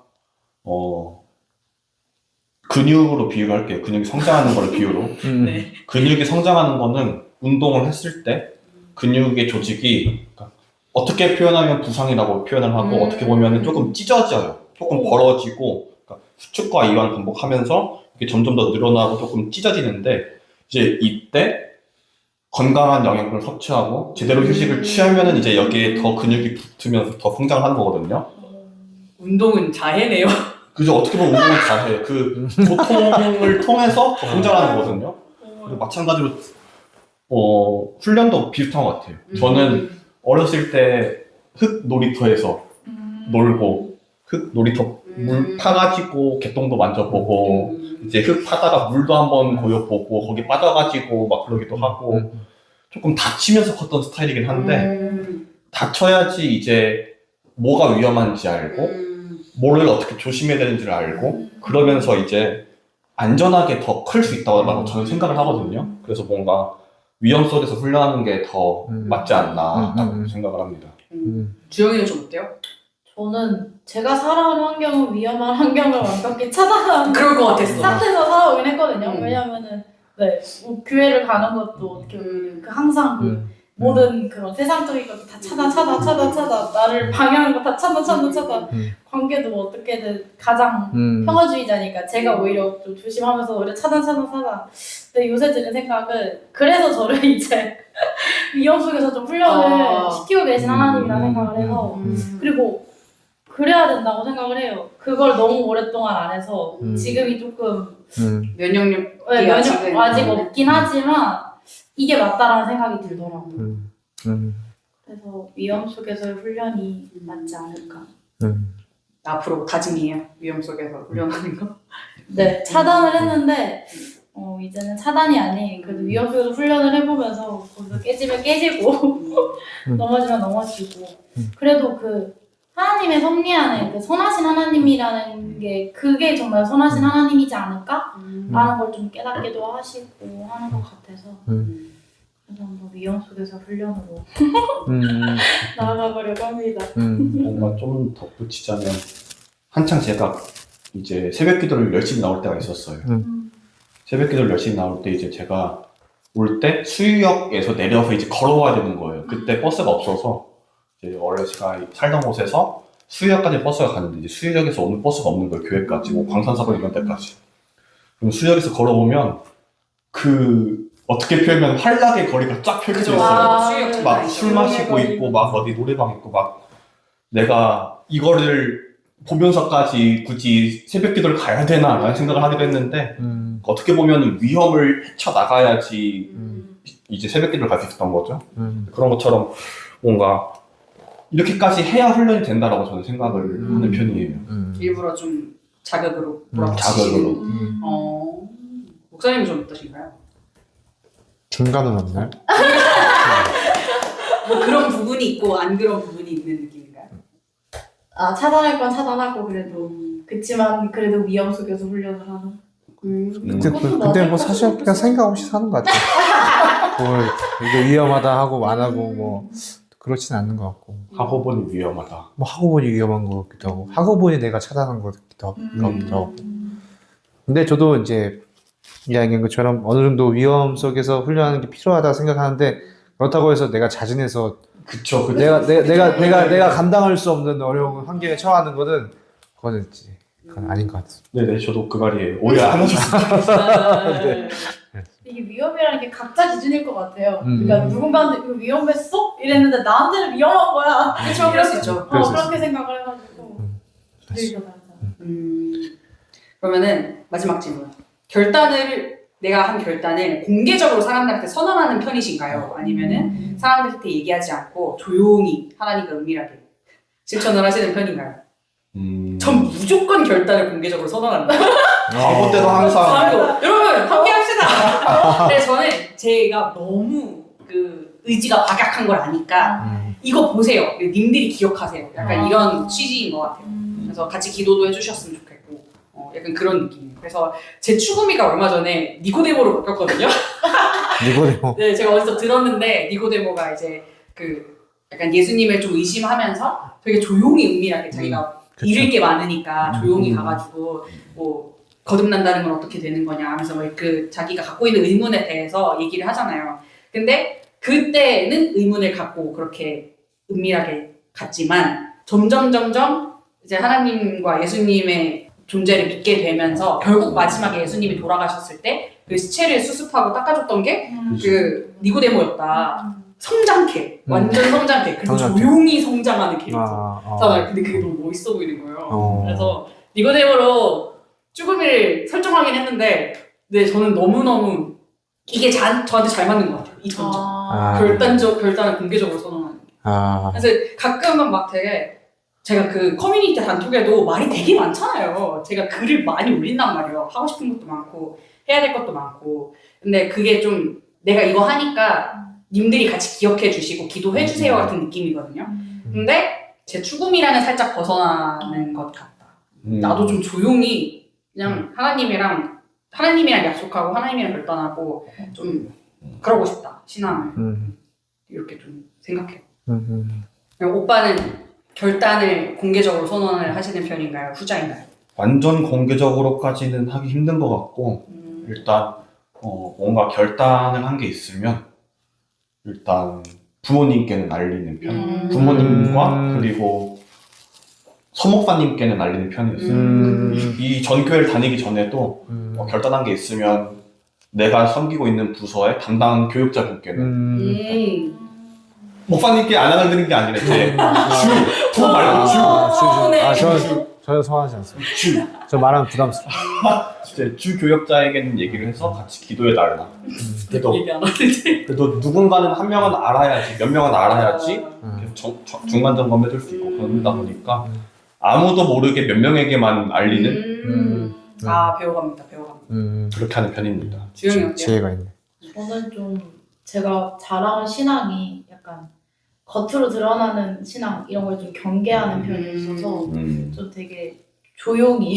근육으로 비유를 할게요. 근육이 성장하는 거를 비유로. 네. 근육이 성장하는 거는 운동을 했을 때 근육의 조직이 어떻게 표현하면 부상이라고 표현을 하고 어떻게 보면 조금 찢어져요. 조금 벌어지고 그러니까 수축과 이완을 반복하면서 이게 점점 더 늘어나고 조금 찢어지는데 이제 이때 건강한 영양분을 섭취하고 제대로 휴식을 취하면은 이제 여기에 더 근육이 붙으면서 더 성장하는 거거든요. 운동은 자해네요. 그죠? 어떻게 보면 운동을 잘해요. 그 고통을 통해서 더 성장하는 거거든요. 그리고 마찬가지로 훈련도 비슷한 것 같아요. 저는 어렸을 때 흙 놀이터에서 놀고 흙 놀이터 물 파가지고 개똥도 만져보고 이제 흙 파다가 물도 한번 고여보고 거기 빠져가지고 막 그러기도 하고 조금 다치면서 컸던 스타일이긴 한데 다쳐야지 이제 뭐가 위험한지 알고 뭐를 어떻게 조심해야 되는지를 알고 그러면서 이제 안전하게 더 클 수 있다고 저는 생각을 하거든요. 그래서 뭔가 위험 속에서 훈련하는 게 더 맞지 않나 생각을 합니다. 주영이는 좀 어때요? 저는 제가 살아온 환경은 위험한 환경을 완벽히 차단하는 그럴 것 같았어. 상태에서 살아오긴 했거든요. 왜냐면은 뭐 교회를 가는 것도 어떻게 보면 항상 모든 그런 세상적인 것도 다 차단 나를 방해하는 거 다 차단 관계도 뭐 어떻게든 가장 평화주의자니까 제가 오히려 좀 조심하면서 오히려 차단 근데 요새 드는 생각은 그래서 저를 이제 위험 속에서 좀 훈련을 시키고 계신 하나님이라 생각을 해서 그리고 그래야 된다고 생각을 해요. 그걸 너무 오랫동안 안 해서 지금이 조금 면역력이 아직 없긴 하지만 이게 맞다라는 생각이 들더라고요. 그래서 위험 속에서의 훈련이 맞지 않을까. 앞으로 다짐이에요. 위험 속에서 훈련하는 거. 네, 차단을 했는데 이제는 차단이 아닌 그래도 위험 속에서 훈련을 해보면서 거기서 깨지면 깨지고 넘어지면 넘어지고 그래도 그 하나님의 섭리하는 그 선하신 하나님이라는 게 그게 정말 선하신 하나님이지 않을까? 라는 걸 좀 깨닫기도 하시고 하는 것 같아서 그래서 뭐 위험 속에서 훈련으로 나아가보려고 합니다. 뭔가 좀 덧붙이자면 한창 제가 이제 새벽 기도를 열심히 나올 때가 있었어요. 새벽 기도를 열심히 나올 때 이제 제가 올 때 수유역에서 내려서 이제 걸어와야 되는 거예요. 그때 버스가 없어서 이제 원래 제가 살던 곳에서 수유역까지 버스가 가는데 이제 수유역에서 오는 버스가 없는 거예요. 교회까지, 뭐 광산사거리 이런 데까지. 그럼 수유역에서 걸어오면 그 어떻게 표현하면 한락의 거리가 쫙 펼쳐져 그죠. 있어요. 수육 막 술 마시고 있고 막 어디 노래방 있고 막 내가 이거를 보면서까지 굳이 새벽 기도를 가야 되나 라는 생각을 하기도 했는데 어떻게 보면 위험을 헤쳐나가야지 이제 새벽 기도를 갈 수 있었던 거죠. 그런 것처럼 뭔가 이렇게까지 해야 훈련이 된다라고 저는 생각을 하는 편이에요. 일부러 좀 자극으로 자극으로. 몰아붙이시는. 목사님은 좀 어떠신가요? 중간은 없나요? 뭐 그런 부분이 있고 안 그런 부분이 있는 느낌인가요? 아, 차단할 건 차단하고 그래도 그치만 그래도 위험 속에서 훈련을 하는. 근데, 그것도 근데 뭐 맞을 사실 것 그냥 같아요. 생각 없이 사는 것 같아요. 뭐 이게 위험하다 하고 안 하고 뭐 그렇진 않는 것 같고 하고 보니 위험하다. 뭐 하고 보니 위험한 것 같기도 하고 하고 보니 내가 차단한 것 같기도 하고 근데 저도 이제 이야기한 것처럼 어느 정도 위험 속에서 훈련하는 게 필요하다 생각하는데 그렇다고 해서 내가 자진해서 그쵸. 내가 감당할 수 없는 어려운 환경에 처하는 거는 그건 아닌 것 같습니다. 네네, 저도 그 말이에요. 오해 안 하셨어요. 네. 이게 위험이라는 게 각자 기준일 것 같아요. 음. 그러니까 누군가한테 이거 위험했어? 이랬는데 나한테는 위험한 거야. 그렇죠, 그럴 수 있죠. 그럴 수 그렇게 생각을 해가지고 되게 다르잖아. 그러면은 마지막 질문. 내가 한 결단을 공개적으로 사람들한테 선언하는 편이신가요? 아니면은 사람들한테 얘기하지 않고 조용히 하나님과 은밀하게 실천을 하시는 편인가요? 전 무조건 결단을 공개적으로 선언한다. 광고 때도 항상 바로 여러분 함께 합시다. 근데 저는 제가 너무 그 의지가 박약한 걸 아니까 이거 보세요. 님들이 기억하세요. 약간 이런 취지인 것 같아요. 그래서 같이 기도도 해주셨으면 좋겠고 약간 그런 느낌이에요. 그래서 제 추구미가 얼마 전에 니고데모로 바뀌었거든요. 니고데모. 네, 제가 어디서 들었는데 니고데모가 이제 그 약간 예수님을 좀 의심하면서 되게 조용히 은밀하게 자기가 그쵸. 잃을 게 많으니까 조용히 가가지고 뭐 거듭난다는 건 어떻게 되는 거냐 하면서 뭐 그 자기가 갖고 있는 의문에 대해서 얘기를 하잖아요. 근데 그때는 의문을 갖고 그렇게 은밀하게 갔지만 점점 이제 하나님과 예수님의 존재를 믿게 되면서 결국 마지막에 예수님이 돌아가셨을 때 그 시체를 수습하고 닦아줬던 게 그 니고데모였다. 성장캐, 완전 성장캐. 그리고 성장캐. 조용히 성장하는 캐릭터. 근데 그게 너무 멋있어 보이는 거예요. 그래서 니고데모로 쭈구미를 설정하긴 했는데, 네, 저는 너무너무 이게 저한테 잘 맞는 것 같아요. 이 전적. 결단을 공개적으로 선언하는 게. 그래서 가끔은 막 되게 제가 그 커뮤니티 단톡에도 말이 되게 많잖아요. 제가 글을 많이 올린단 말이에요. 하고 싶은 것도 많고 해야 될 것도 많고. 근데 그게 좀 내가 이거 하니까 님들이 같이 기억해 주시고 기도해 주세요 같은 느낌이거든요. 근데 제 추구미랑은 살짝 벗어나는 것 같다. 나도 좀 조용히 그냥 하나님이랑 약속하고 하나님이랑 결단하고 좀 그러고 싶다. 신앙을 이렇게 좀 생각해요. 오빠는 결단을 공개적으로 선언을 하시는 편인가요? 후자인가요? 완전 공개적으로까지는 하기 힘든 것 같고 일단 뭔가 결단을 한 게 있으면 일단 부모님께는 알리는 편. 부모님과 그리고 서목사님께는 알리는 편이었어요. 이 전교회를 다니기 전에도 결단한 게 있으면 내가 섬기고 있는 부서의 담당 교육자분께는 목사님께 안 알려드리는 게 아니라 주 말고 저는 소환하지 않습니다. 저 말하면 부담스러워요. 주 교역자에게는 얘기를 해서 같이 기도해 달라. 얘기 안 하는데. 그래도 누군가는 한 명은 알아야지, 몇 명은 알아야지 중간 점검해 줄 수 있고 그러다 보니까 아무도 모르게 몇 명에게만 알리는 배워갑니다. 그렇게 하는 편입니다. 주영이 어때요? 지혜가 있네. 저는 좀 제가 자라온 신앙이 약간 겉으로 드러나는 신앙 이런 걸 좀 경계하는 편이 있어서 좀 되게 조용히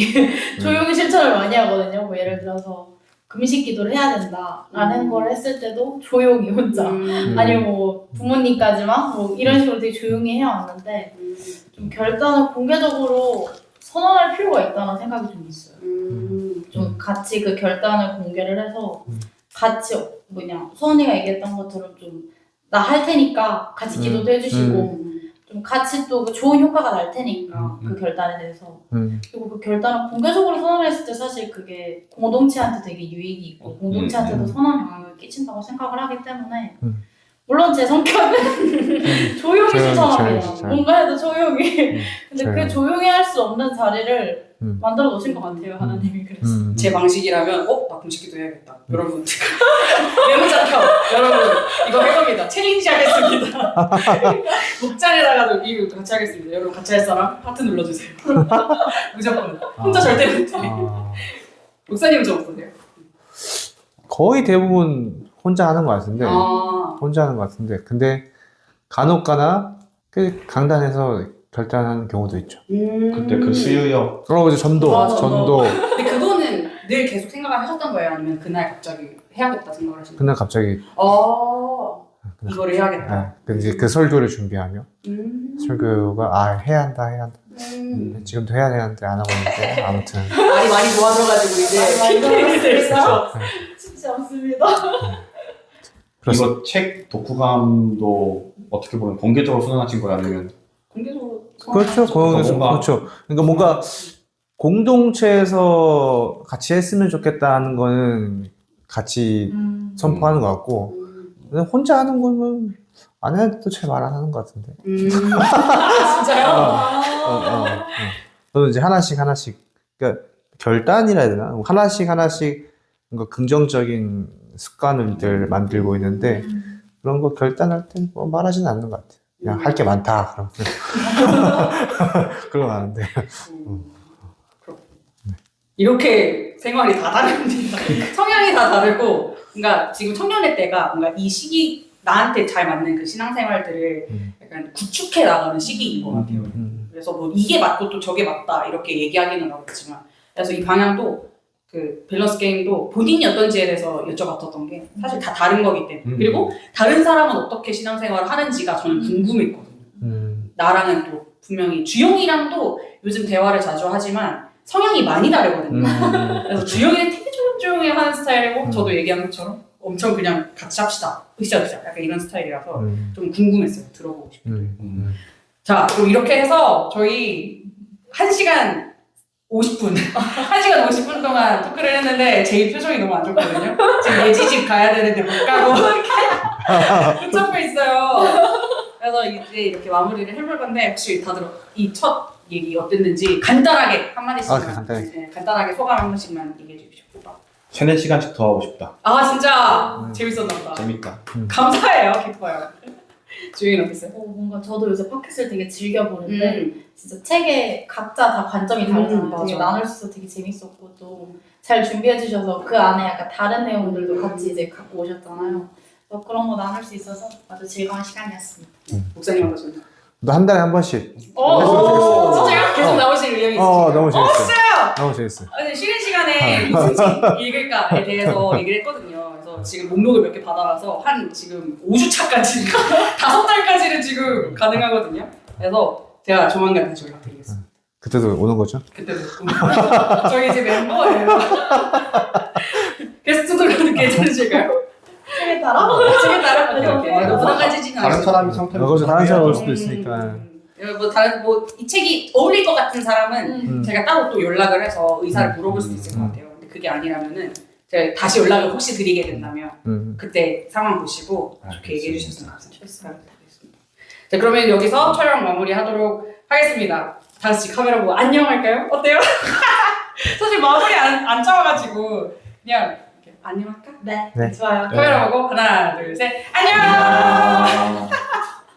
실천을 많이 하거든요. 뭐 예를 들어서 금식 기도를 해야 된다라는 걸 했을 때도 조용히 혼자 아니면 뭐 부모님까지만 뭐 이런 식으로 되게 조용히 해왔는데 좀 결단을 공개적으로 선언할 필요가 있다는 생각이 좀 있어요. 좀 같이 그 결단을 공개를 해서 같이 수원이가 얘기했던 것처럼 좀 나 할 테니까 같이 기도도 해주시고 좀 같이 또 그 좋은 효과가 날 테니까 그 결단에 대해서 그리고 그 결단을 공개적으로 선언했을 때 사실 그게 공동체한테 되게 유익이 있고 공동체한테도 선한 영향을 끼친다고 생각을 하기 때문에 물론 제 성격은 조용히 실천합니다. 뭔가 해도 조용히. 근데 그 조용히 할 수 없는 자리를 만들어 놓으신 것 같아요, 하나님이. 그래서 제 방식이라면 나 금식기도 해야겠다. 여러분 메모장표 여러분 이거 해봅니다. 챌린지 하겠습니다. 목장에다가도 이거 같이 하겠습니다. 여러분 같이 할 사람 하트 눌러주세요. 무조건 혼자 절대 못해. 목사님은 좀 어떠세요? 거의 대부분 혼자 하는 것 같은데 혼자 하는 것 같은데 근데 간혹가나 그 강단에서 결단하는 경우도 있죠. 그때 그 수유역 이제 전도. 근데 그거는 늘 계속 생각을 하셨던 거예요? 아니면 그날 갑자기 해야겠다 생각을 하신 거예요? 그날 갑자기 이거를 해야겠다. 이제 그 설교를 준비하며 설교가 해야 한다. 지금도 해야 되는데 안 하고 있는데 아무튼 말이 많이 모아져가지고 이제 됐어. 쉽지 않습니다. 이거 책 독후감도 어떻게 보면 공개적으로 선언하신 거예요? 아니면 공개적으로 그렇죠. 그렇죠. 그러니까 뭔가 공동체에서 같이 했으면 좋겠다 하는 거는 같이 선포하는 것 같고 혼자 하는 거는 안 해도 잘 말 안 하는 것 같은데. 진짜요? 저는 이제 하나씩 그러니까 결단이라 해야 되나? 하나씩 뭔가 긍정적인 습관을 만들고 있는데 그런 거 결단할 땐 뭐 말하지는 않는 것 같아요. 그냥 할 게 많다. 그럼 그런 거 아는데. 이렇게 생활이 다 다릅니다. 성향이 다 다르고, 그러니까 지금 청년의 때가 뭔가 이 시기 나한테 잘 맞는 그 신앙생활들을 약간 구축해 나가는 시기인 것 같아요. 그래서 뭐 이게 맞고 또 저게 맞다 이렇게 얘기하기는 어렵지만, 그래서 이 방향도 그 밸런스 게임도 본인이 어떤지에 대해서 여쭤봤었던 게 사실 다 다른 거기 때문에 그리고 다른 사람은 어떻게 신앙생활을 하는지가 저는 궁금했거든요. 나랑은 또 분명히 주영이랑도 요즘 대화를 자주 하지만 성향이 많이 다르거든요. 그래서 주영이는 되게 조용조용히 하는 스타일이고 저도 얘기한 것처럼 엄청 그냥 같이 합시다. 으쌰으쌰 약간 이런 스타일이라서 좀 궁금했어요. 들어보고 싶어요. 자, 그럼 이렇게 해서 저희 1시간 50분 1시간 50분 동안 토크를 했는데 제일 표정이 너무 안 좋거든요. 지금 예지집 가야 되는데 못 가고 이렇게 붙잡고 있어요. 그래서 이제 이렇게 마무리를 해볼 건데 혹시 다들 이 첫 얘기 어땠는지 간단하게 한마디씩만 간단하게 소감 한 번씩만 얘기해 주십시오. 3-4시간씩 더 하고 싶다. 진짜 재밌었나 보다. 재밌다. 감사해요. 기뻐요. 주인은 어땠어요? 뭔가 저도 요새 팟캐스트를 되게 즐겨보는데 진짜 책에 각자 다 관점이 다르잖아요. 되게 나눌 수 있어서 되게 재밌었고 또 잘 준비해 주셔서 그 안에 약간 다른 내용들도 같이 이제 갖고 오셨잖아요. 그런 거 나눌 수 있어서 아주 즐거운 시간이었습니다. 목사님 어떠셨나요? 너 한 달에 한 번씩. 진짜요? 계속 나오실 의향이 있으시죠? 너무 재밌어요. 진짜요? 너무 재밌어요. 쉬는 시간에 무슨 책 읽을까에 대해서 얘기를 했거든요. 그래서 지금 목록을 몇 개 받아와서 한 지금 5주차까지 5달까지는 지금 가능하거든요. 그래서 제가 조만간 다시 연락드리겠습니다. 그때도 오는 거죠? 그때도 저희 이제 멤버예요. 게스트도 괜찮으실까요? 책에 따라? 책에 따라 오케이. 부담 가지지는 다른 사람이 상태로 다른 사람 올 수도 있으니까. 이 책이 어울릴 것 같은 사람은 제가 따로 또 연락을 해서 의사를 물어볼 수도 있을 것 같아요. 근데 그게 아니라면은 제가 다시 연락을 혹시 드리게 된다면 그때 상황 보시고 좋게 얘기해 주셨으면 좋겠습니다. 자, 그러면 여기서 촬영 마무리하도록 하겠습니다. 다 같이 카메라 보고 안녕 할까요? 어때요? 사실 마무리 안 짜와가지고 그냥 이렇게 안녕 할까? 네. 네. 좋아요. 카메라 보고 하나 둘 셋 안녕.